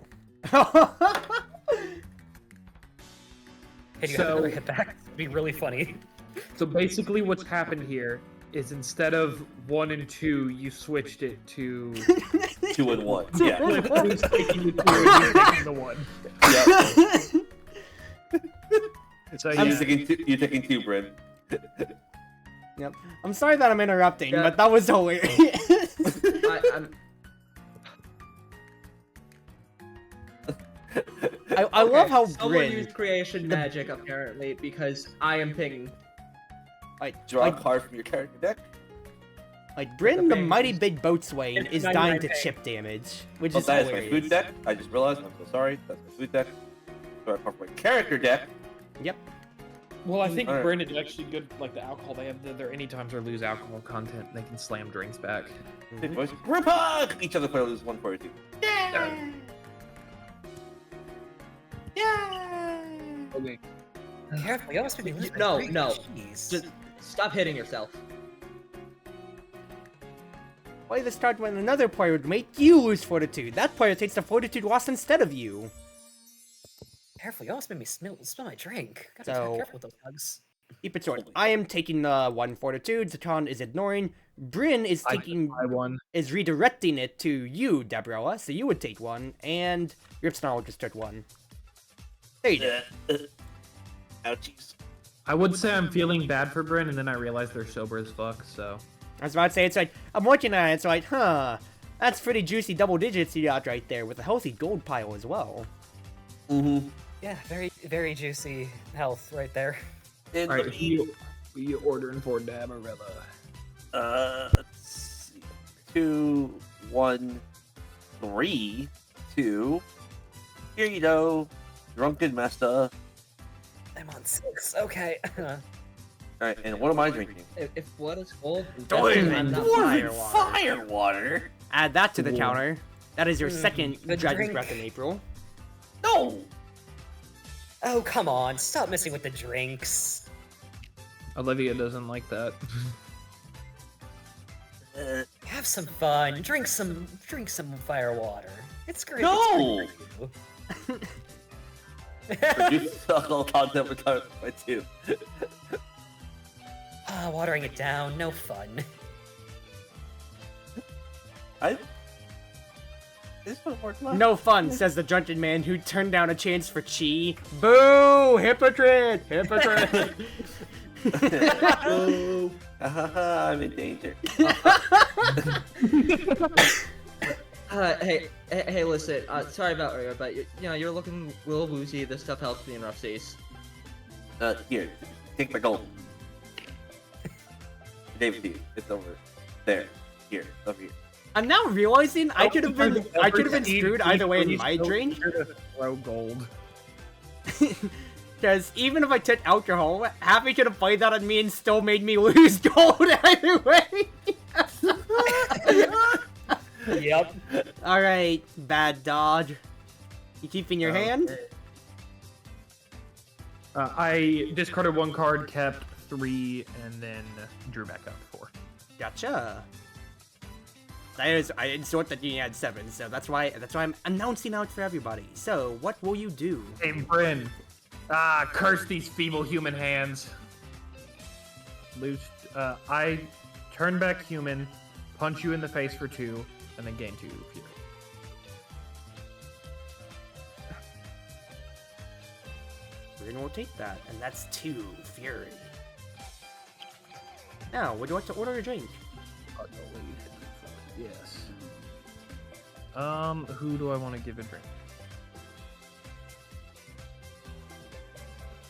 Hey, do you have So- another hit back? It'd be really funny. So basically what's happened here is instead of 1 and 2, you switched it to... 2 and 1. Yeah. Who's taking the 2 and who's taking the 1. Yep. So I'm yeah. you're taking 2, Bryn. Yep. I'm sorry that I'm interrupting, Yeah. but that was hilarious. I love how someone Bryn, used creation magic apparently because I am picking. Draw a card from your character deck. like Bryn, the thing mighty is- big boatswain, is 99 dying to pay. chip damage, which Oh, is that is my hilarious. food deck. I just realized. I'm so sorry. That's my food deck. Draw a card from my character deck. Yep. Well, I think Alright. Bryn is actually good, like the alcohol they have, there any times they lose alcohol content, they can slam drinks back. Group hug! Each other player loses 1 fortitude. Okay. Careful, you almost made me lose my No, drink. no. Jeez. Just stop hitting yourself. Play the start when another player would make you lose fortitude. That player takes the fortitude loss instead of you. Careful, you almost made me spill my drink. Gotta So- be careful with those hugs. Keep it short. I am taking the 1 fortitude. Zaton is ignoring. Bryn is taking I won. is redirecting it to you, Debrella. So you would take 1, and Ripsnarl would just took 1. There you go. Ouchies. I would say I'm feeling bad for Bryn, and then I realized they're sober as fuck, so... I was about to say, it's like, I'm looking at it, it's like, huh, that's pretty juicy double digits you got right there, with a healthy gold pile as well. Mm-hmm. Yeah, very, very juicy health right there. Alright, who you ordering for Dabarella? Let's see. 2, 1, 3, 2. Here you go. Drunken Mesta. I'm on 6. Okay. Alright, and what am I drinking? If blood is gold, then Dwarven definitely not Dwarven fire. Firewater? Add that to the Ooh. counter. That is your second the Dragon's drink. Breath in April. No! Oh, come on, stop messing with the drinks. Olivia doesn't like that. Have some fun. Drink some fire water. It's great. No! It's great for you. Reduce alcohol content for time by 2. Watering it down, no fun. I just want more left. No fun, says the drunken man who turned down a chance for chi. Boo! Hypocrite! Hypocrite! Boo. I'm in danger. Hey, listen. Sorry about earlier, but you're looking a little woozy. This stuff helps me in rough seas. Here, take my gold. I gave it to you. It's over there. Here, over here. I'm now realizing I could have been screwed either way in my drink. Throw gold. Because even if I took alcohol, Happy could have played that on me and still made me lose gold either way. Yep. Alright, bad dog. You keeping your hand? I discarded 1 card, kept 3, and then drew back up 4. Gotcha. I didn't sort that you had 7, so that's why I'm announcing out for everybody. So, what will you do? Hey, Bryn. Curse these feeble human hands. I turn back human, punch you in the face for 2, and then gain 2 fury. We're gonna take that, and that's 2 fury. Now, would you like to order a drink? Yes. Who do I want to give a drink?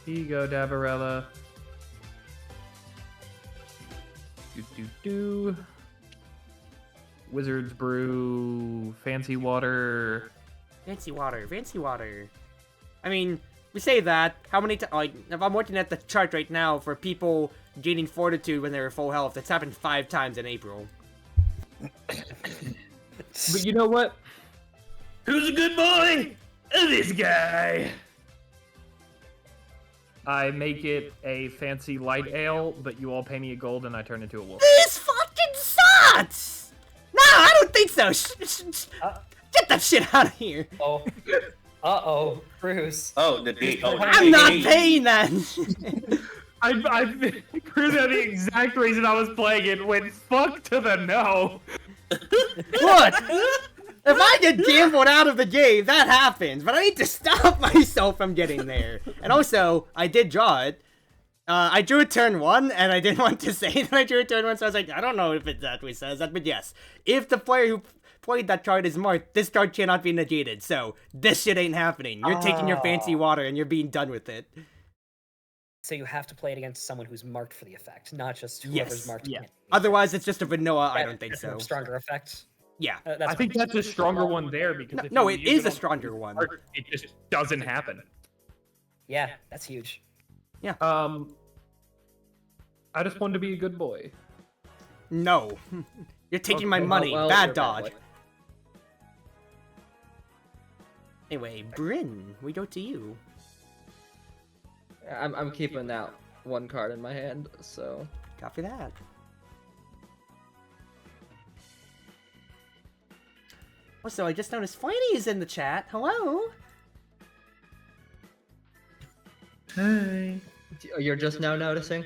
Here you go, Dabarella. Do. Wizard's Brew, Fancy Water. Fancy water, fancy water. I mean, we say that, how many times, like, if I'm looking at the chart right now for people gaining fortitude when they're full health, it's happened 5 times in April. But you know what? Who's a good boy? This guy. I make it a fancy light ale, but you all pay me a gold and I turn into a wolf. This fucking sucks! No, I don't think so! Get that shit out of here! Oh. Uh-oh. Cruz. Oh, the D. Oh, I'm not paying that! Cruz had the exact reason I was playing it went fuck to the no. Look! If I get gambled out of the game, that happens, but I need to stop myself from getting there. And also, I did draw it. I drew a turn 1, and I didn't want to say that I drew a turn 1, so I was like, I don't know if it exactly says that, but yes. If the player who played that card is marked, this card cannot be negated, so this shit ain't happening. You're taking your fancy water, and you're being done with it. So you have to play it against someone who's marked for the effect, not just whoever's marked. Yeah. Otherwise, it's just a vanilla, I don't think so. Stronger effect. Yeah. I think that's a stronger one there because if No, you it use is a on stronger one. card, it just doesn't happen. Yeah, that's huge. Yeah. I just wanted to be a good boy. No. You're taking my money. well, bad you're a bad dodge. boy. Anyway, Bryn, we go to you. I'm keeping that 1 card in my hand, so. Copy that. Also, I just noticed Flaney is in the chat. Hello? Hey. You're just now noticing?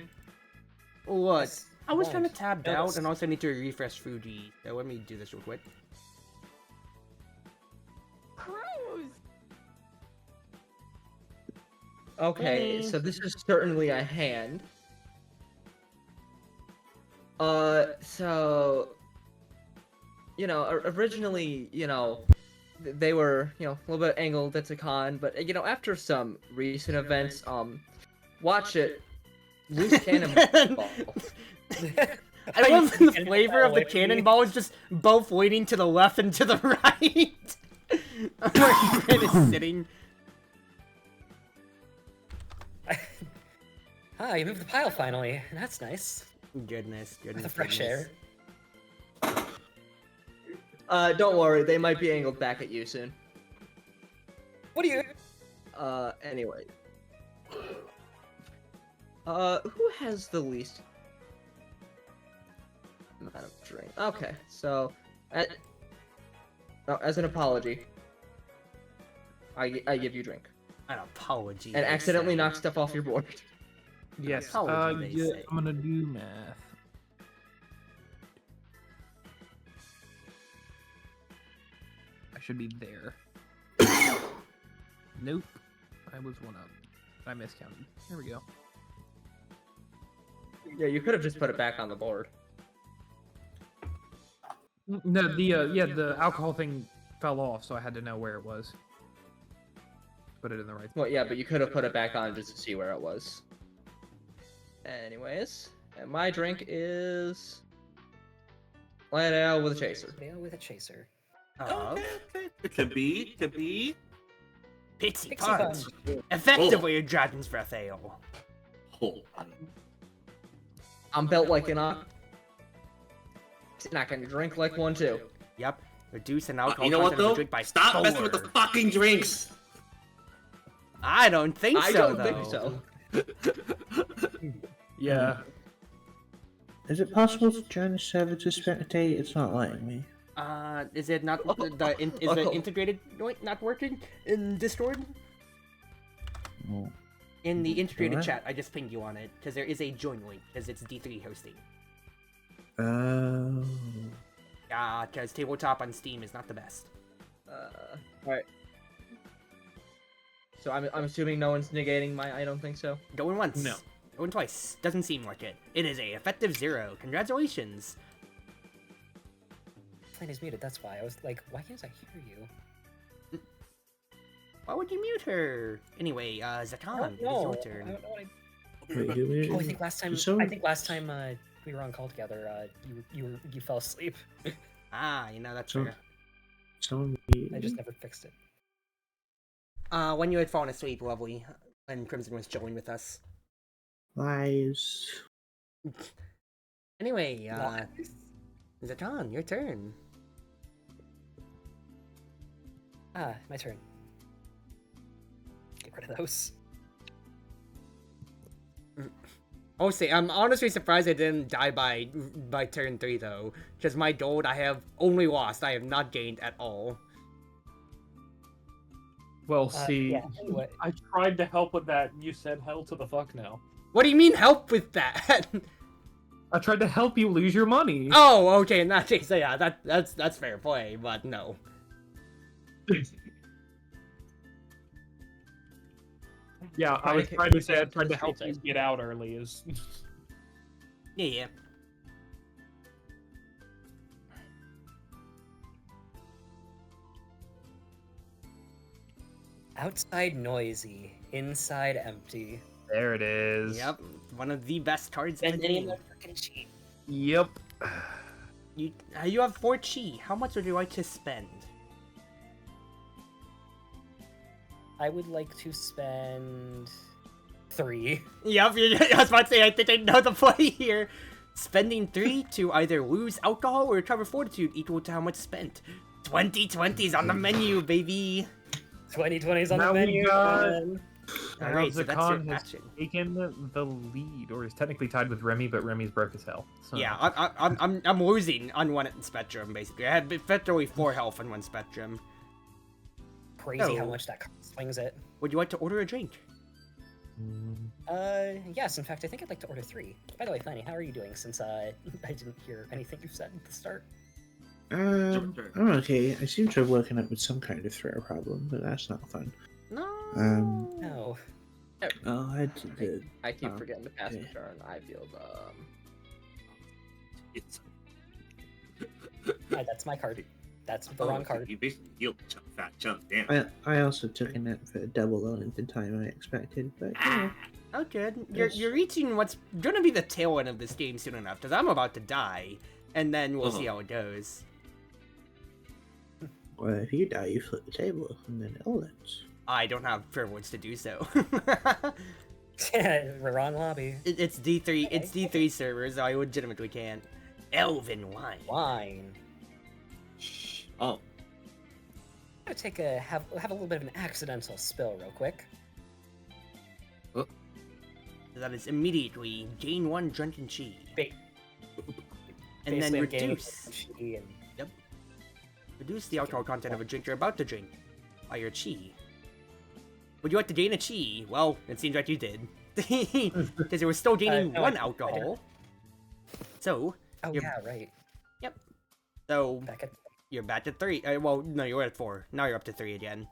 What? I was kind of Nice. tabbed out, and also need to refresh Fuji. So let me do this real quick. Okay, so this is certainly a hand. So, originally, they were, a little bit angled, it's a con, but, after some recent events, watch it, loose cannonball. I love the flavor of the cannonball is just both leaning to the left and to the right. Where Bryn is sitting. You moved the pile finally. That's nice. Goodness. The fresh air. Don't worry, they might be angled back at you soon. What do you... Anyway. Who has the least amount of drink? Okay, so, as an apology, I give you drink. An apology. And they accidentally say. knock stuff off your board. Yes. Apology, they say. I'm gonna do math. I should be there. Nope. I was one up. I miscounted. Here we go. Yeah, you could have just put it back on the board. No, the alcohol thing fell off, so I had to know where it was. Put it in the right. Well, yeah, but you could have put it back on just to see where it was. Anyways, and my drink is light ale with a chaser. Ale with a chaser. Of Okay. Could be. Pixie Pixie Punch. Punch. Effectively a Dragon's Breath Ale. Hold on. I'm built like an ox. And I can drink like one too. Yep. Reduce an alcohol You know what content of the though? drink by Stop 4. messing with the fucking drinks. I don't think I so, don't though. think so. Yeah. Is it possible to join the server to spectate? It's not letting me. Is it not is the integrated joint not working in Discord? Oh. In the integrated What? chat, I just pinged you on it because there is a join link because it's D3 hosting. Oh. Yeah, because Tabletop on Steam is not the best. Alright. So I'm assuming no one's negating my I don't think so. Going once. No. Going twice. Doesn't seem like it. It is a effective 0. Congratulations. Flame is muted, that's why. I was like, why can't I hear you? Why would you mute her? Anyway, Zakan, it is your turn. I don't know what Wait, who is? I think last time. So- I think last time we were on call together, you fell asleep. Ah, you know, that's So- fair. Someone. I just never fixed it. When you had fallen asleep, lovely, and Crimson was chilling with us. Lies. Anyway, Zakan, your turn. Ah, my turn. Get rid of those. Honestly, I'm honestly surprised I didn't die by turn 3 though, because my gold I have only lost. I have not gained at all. Well, see, Yeah, anyway. I tried to help with that, and you said hell to the fuck no. What do you mean help with that? I tried to help you lose your money. Oh, okay. In that case, yeah, that's fair play, but no. Yeah, I was trying to say I tried to help you get out early. Is Yeah. Outside noisy, inside empty. there it is. Yep. One of the best cards in And the any game. of freaking cheat. Yep. You have 4 chi. How much would you like to spend? I would like to spend 3. Yep. I was about to say I think I know the play here. Spending 3 to either lose alcohol or recover fortitude equal to how much spent. 2020's on the menu, baby. 2020's on Now the we menu. got- man. Alright, so that's your Zakan has action. taken the lead, or is technically tied with Remy, but Remy's broke as hell. So. Yeah, I'm losing on one spectrum basically. I had effectively 4 health on one spectrum. Crazy how Oh. much that card swings it. Would you like to order a drink? Yes, in fact, I think I'd like to order 3. By the way, Fanny, how are you doing since I didn't hear anything you said at the start? I'm okay. I seem to have woken up with some kind of throat problem, but that's not fun. No. No. Oh, I did. I keep Oh, forgetting to pass the okay. turn. I feel It's That's my card. That's the wrong card. You basically healed the fat chunk. Damn. I also took a nap for double the length of time I expected, but yeah. Oh, good. Yes. You're reaching what's gonna be the tail end of this game soon enough, because I'm about to die, and then we'll see how it goes. Well, if you die, you flip the table, and then it all ends. I don't have privilege to do so. Wrong lobby. It's D3. It's D3 servers, so I legitimately can't. Elven wine. Wine. Oh, I'm gonna take have a little bit of an accidental spill real quick. So that is immediately gain 1 drunken chi. Ba- And then basically, I'm gaining reduce. chi and Reduce the alcohol content of a drink you're about to drink by your chi. Would you like to gain a chi? Well, it seems like you did. Because you were still gaining no, 1 I alcohol. So, Oh You're- yeah, right. so Back at you're back at 3. Well, no, you were at 4. Now you're up to 3 again.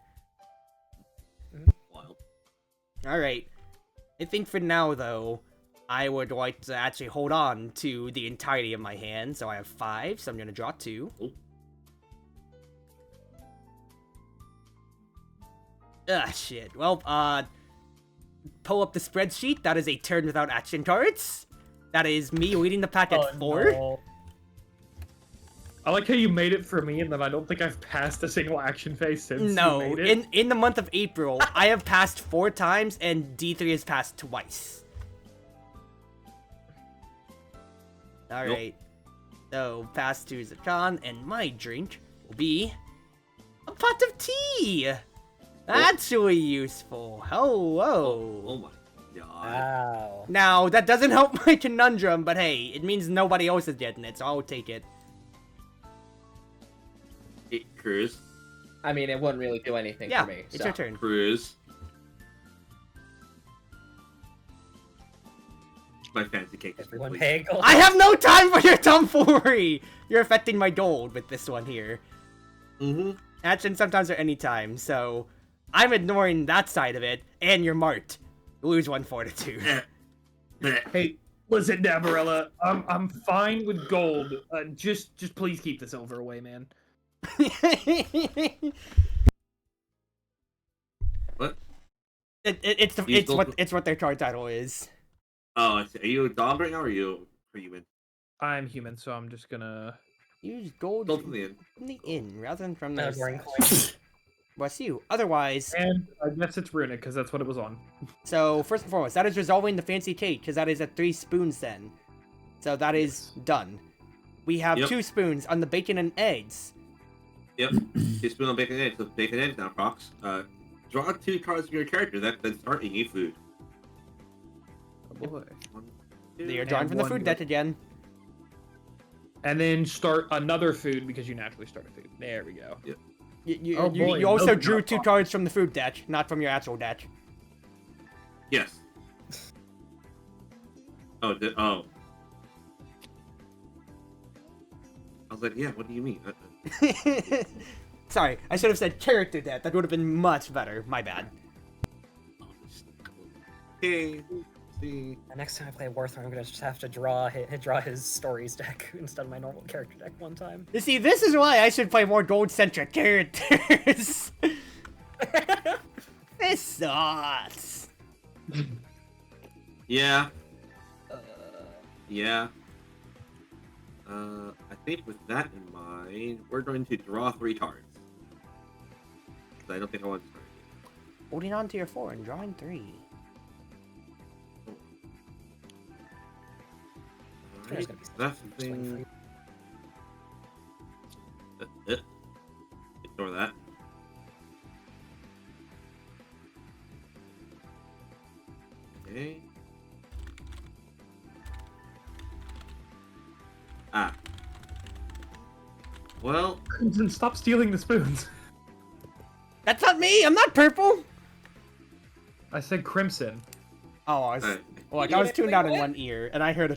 Wild. Alright. I think for now, though, I would like to actually hold on to the entirety of my hand. So I have 5, so I'm going to draw 2. Oh. Shit. Well, pull up the spreadsheet. That is a turn without action cards. That is me leading the pack at 4. no. I like how you made it for me, and then I don't think I've passed a single action phase since No, you made it. in the month of April, I have passed 4 times, and D3 has passed twice. Alright. So, pass to Zakan, and my drink will be a pot of tea! That's really useful. Hello! Oh my god. Wow. Now, that doesn't help my conundrum, but hey, it means nobody else is getting it, so I'll take it. Hey, Cruz. I mean, it wouldn't really do anything Yeah, for me. it's so. your turn. Cruz. My fancy cake is Everyone complete. pay gold. I have no time for your tomfoolery! You're affecting my gold with this one here. Mm-hmm. Actions sometimes are anytime, so I'm ignoring that side of it, and you're marked. Lose 1 fortitude. Hey, listen, Dabarella, I'm fine with gold. Just please keep the silver away, man. What? It's what their card title is. Oh, I see. Are you a dog right now, or are you human? I'm human, so I'm just gonna. Use gold Go from the end. from the inn rather than from No, the boring side. coin. Bless you. Otherwise, And I guess it's runic because that's what it was on. so first and foremost, that is resolving the fancy cake because that is at 3 spoons then. So that is done. We have Yep. 2 spoons on the bacon and eggs. Yep. You spoon on bacon eggs. So bacon eggs now, Prox. Draw 2 cards from your character, then start eating food. Oh boy. 1, You're 2, drawing from the one food goes- deck again. And then start another food because you naturally start a food. There we go. You Oh boy, you also no, drew not 2 fun. cards from the food deck, not from your actual deck. Yes. Oh. I was like, yeah, what do you mean? Sorry, I should have said character deck. That would have been much better. My bad. Okay. See. The next time I play Warthog, I'm gonna just have to draw his stories deck instead of my normal character deck one time. You see, this is why I should play more gold-centric characters. This sucks. Yeah. Yeah. I think with that in mind, we're going to draw 3 cards. 'Cause I don't think I want to start. Holding on to your 4 and drawing 3. There's Alright, gonna be some that's the swing for thing. you. Ignore that. Okay. Ah. Well, Crimson, stop stealing the spoons. That's not me. I'm not purple. I said crimson. Oh, I was, alright. look, I was tuned out in one ear, and I heard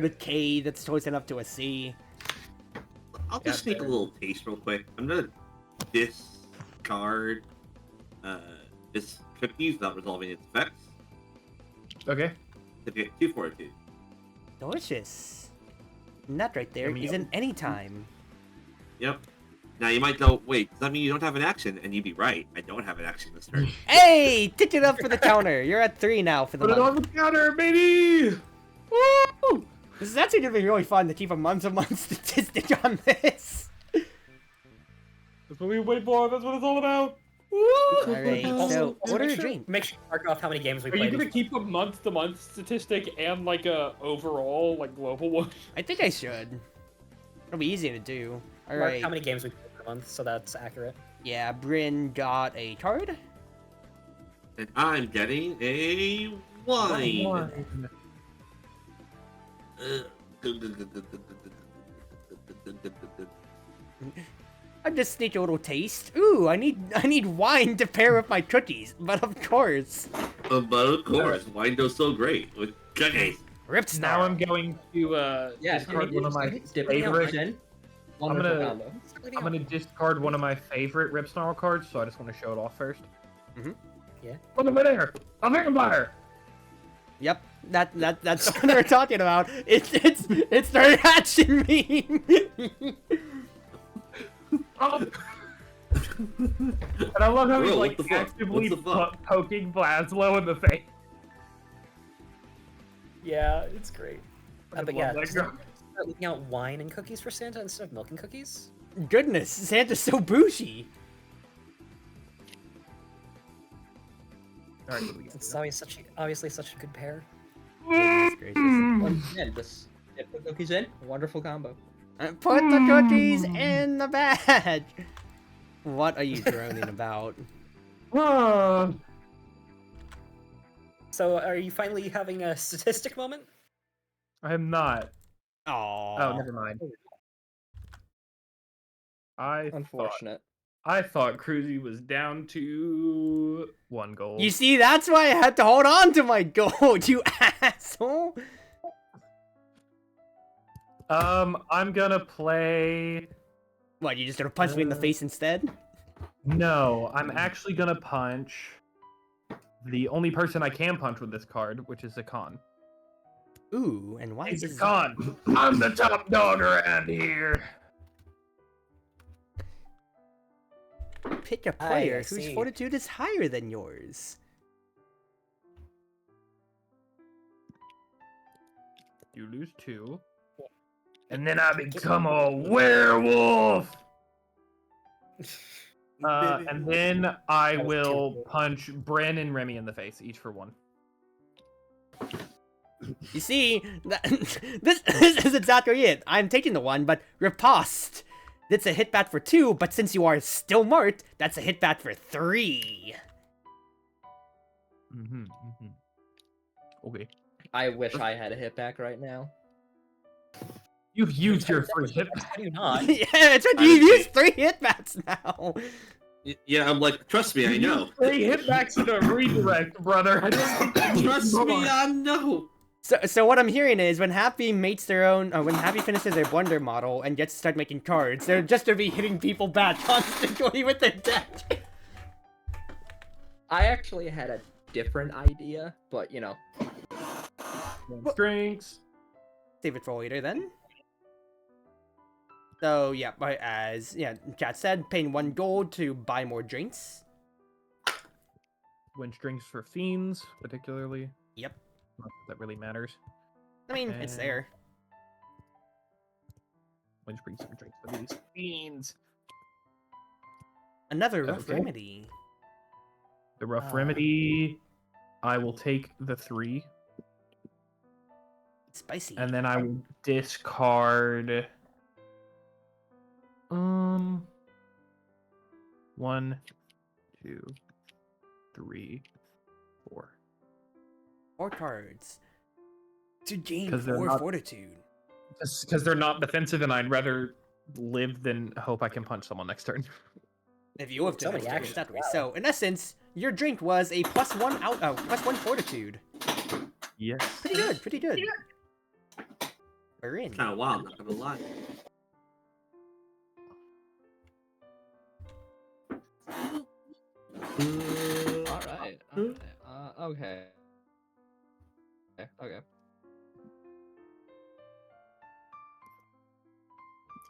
a K that's close enough to a C. I'll just Yeah, sneak a little taste real quick. I'm gonna discard this cookies without resolving its effects Okay. to get 2 fortitude. Delicious. And that right there Yummy, is an anytime. Yep. Now you might go, wait, does that mean you don't have an action? And you'd be right. I don't have an action this turn. Hey, tick it up for the counter. You're at 3 now for the Put it on month. the counter, baby! Woo! This is actually gonna be really fun to keep a month-to-month statistic on this. That's what we wait for. That's what it's all about. Woo! Alright, so order a drink. Make sure to mark off how many games we Are you played. gonna keep a month-to-month statistic and like a overall like global one? I think I should. It'll be easy to do. Mark Alright. how many games we played per month, so that's accurate. Yeah, Bryn got a card. And I'm getting a Wine. I just sneak a little taste. Ooh, I need wine to pair with my cookies, but of course. But of course, wine goes so great with cookies. Ripped Now Snarl. I'm going to discard one of my favorite. I'm gonna discard one of my favorite Rip Snarl cards, so I just want to show it off first. Yeah. Look over there! A vampire! Yep, that's what we're talking about. It's the reaction meme. Oh. And I love how he's Bro, like what the fuck? actively What the fuck? poking Blaslow in the face. Yeah, it's great. I But love yeah, that just guy. start leaving out wine and cookies for Santa instead of milk and cookies. Goodness, Santa's so bougie. Alright, what do we got? It's obviously such a good pair. Goodness gracious. Once again, just put cookies in. Wonderful combo. Put the cookies in the bag. What are you droning about? So, are you finally having a statistic moment? I am not. Aww. Oh, never mind. Unfortunate. I thought Cruzy was down to 1 gold. You see, that's why I had to hold on to my gold, you asshole. I'm gonna play. What, you just gonna punch me in the face instead? No, I'm actually gonna punch the only person I can punch with this card, which is Zakan. Ooh, and why Hey, is Zakan! I'm the top dog around here! Pick a I player whose see. fortitude is higher than yours. You lose 2. And then I become a werewolf! And then I That was will terrible. punch Bren and Remy in the face, each for 1. You see, this is exactly it. I'm taking the 1, but riposte. That's a hit bat for 2, but since you are still marked, that's a hit bat for 3. Okay. I wish I had a hit back right now. You've used your free hit. How do you not? Yeah, it's right. You've used 3 hit bats now. Yeah, I'm like, trust me, I know. 3 hit backs in a redirect, brother. I don't think you Trust need me, more. I know. So what I'm hearing is when Happy mates their own, when Happy finishes their Blunder model and gets to start making cards, they're just to be hitting people back constantly with their deck. I actually had a different idea, but you know. Drinks. Save it for later then. So yeah, as chat said, paying 1 gold to buy more drinks. Winch drinks for fiends, particularly. Yep. Not that really matters. I mean, it's And- there. Winch brings some drinks for these fiends. Another rough Okay. remedy. The rough Ah. remedy. I will take the 3, Spicy. and then I will discard. 1, 2, 3, 4. 4 cards. To gain 'Cause they're 4 not- fortitude. Just because they're not defensive, and I'd rather live than hope I can punch someone next turn. If you have to So many next turn, actions, that way. wow. So in essence, your drink was a +1 +1 fortitude. Yes. Pretty good, pretty good. We're in. Kind of wild, not gonna lie. Alright. Okay. Okay.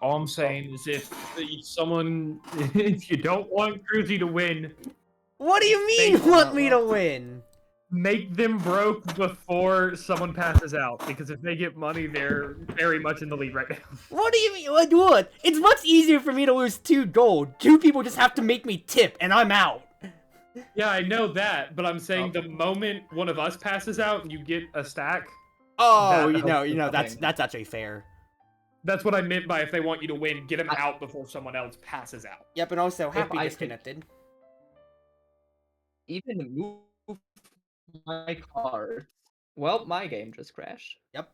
All I'm saying is if someone, if you don't want Cruzy to win, What do you mean, Thank you. want me to win? make them broke before someone passes out. Because if they get money, they're very much in the lead right now. What do you mean? What? It's much easier for me to lose 2 gold. 2 people just have to make me tip, and I'm out. Yeah, I know that, but I'm saying the moment one of us passes out and you get a stack, Oh, That you know, helps that's actually fair. that's what I meant by if they want you to win, get them out before someone else passes out. Yep, and also Happy I could- disconnected. Even move my cards. Well, my game just crashed. Yep.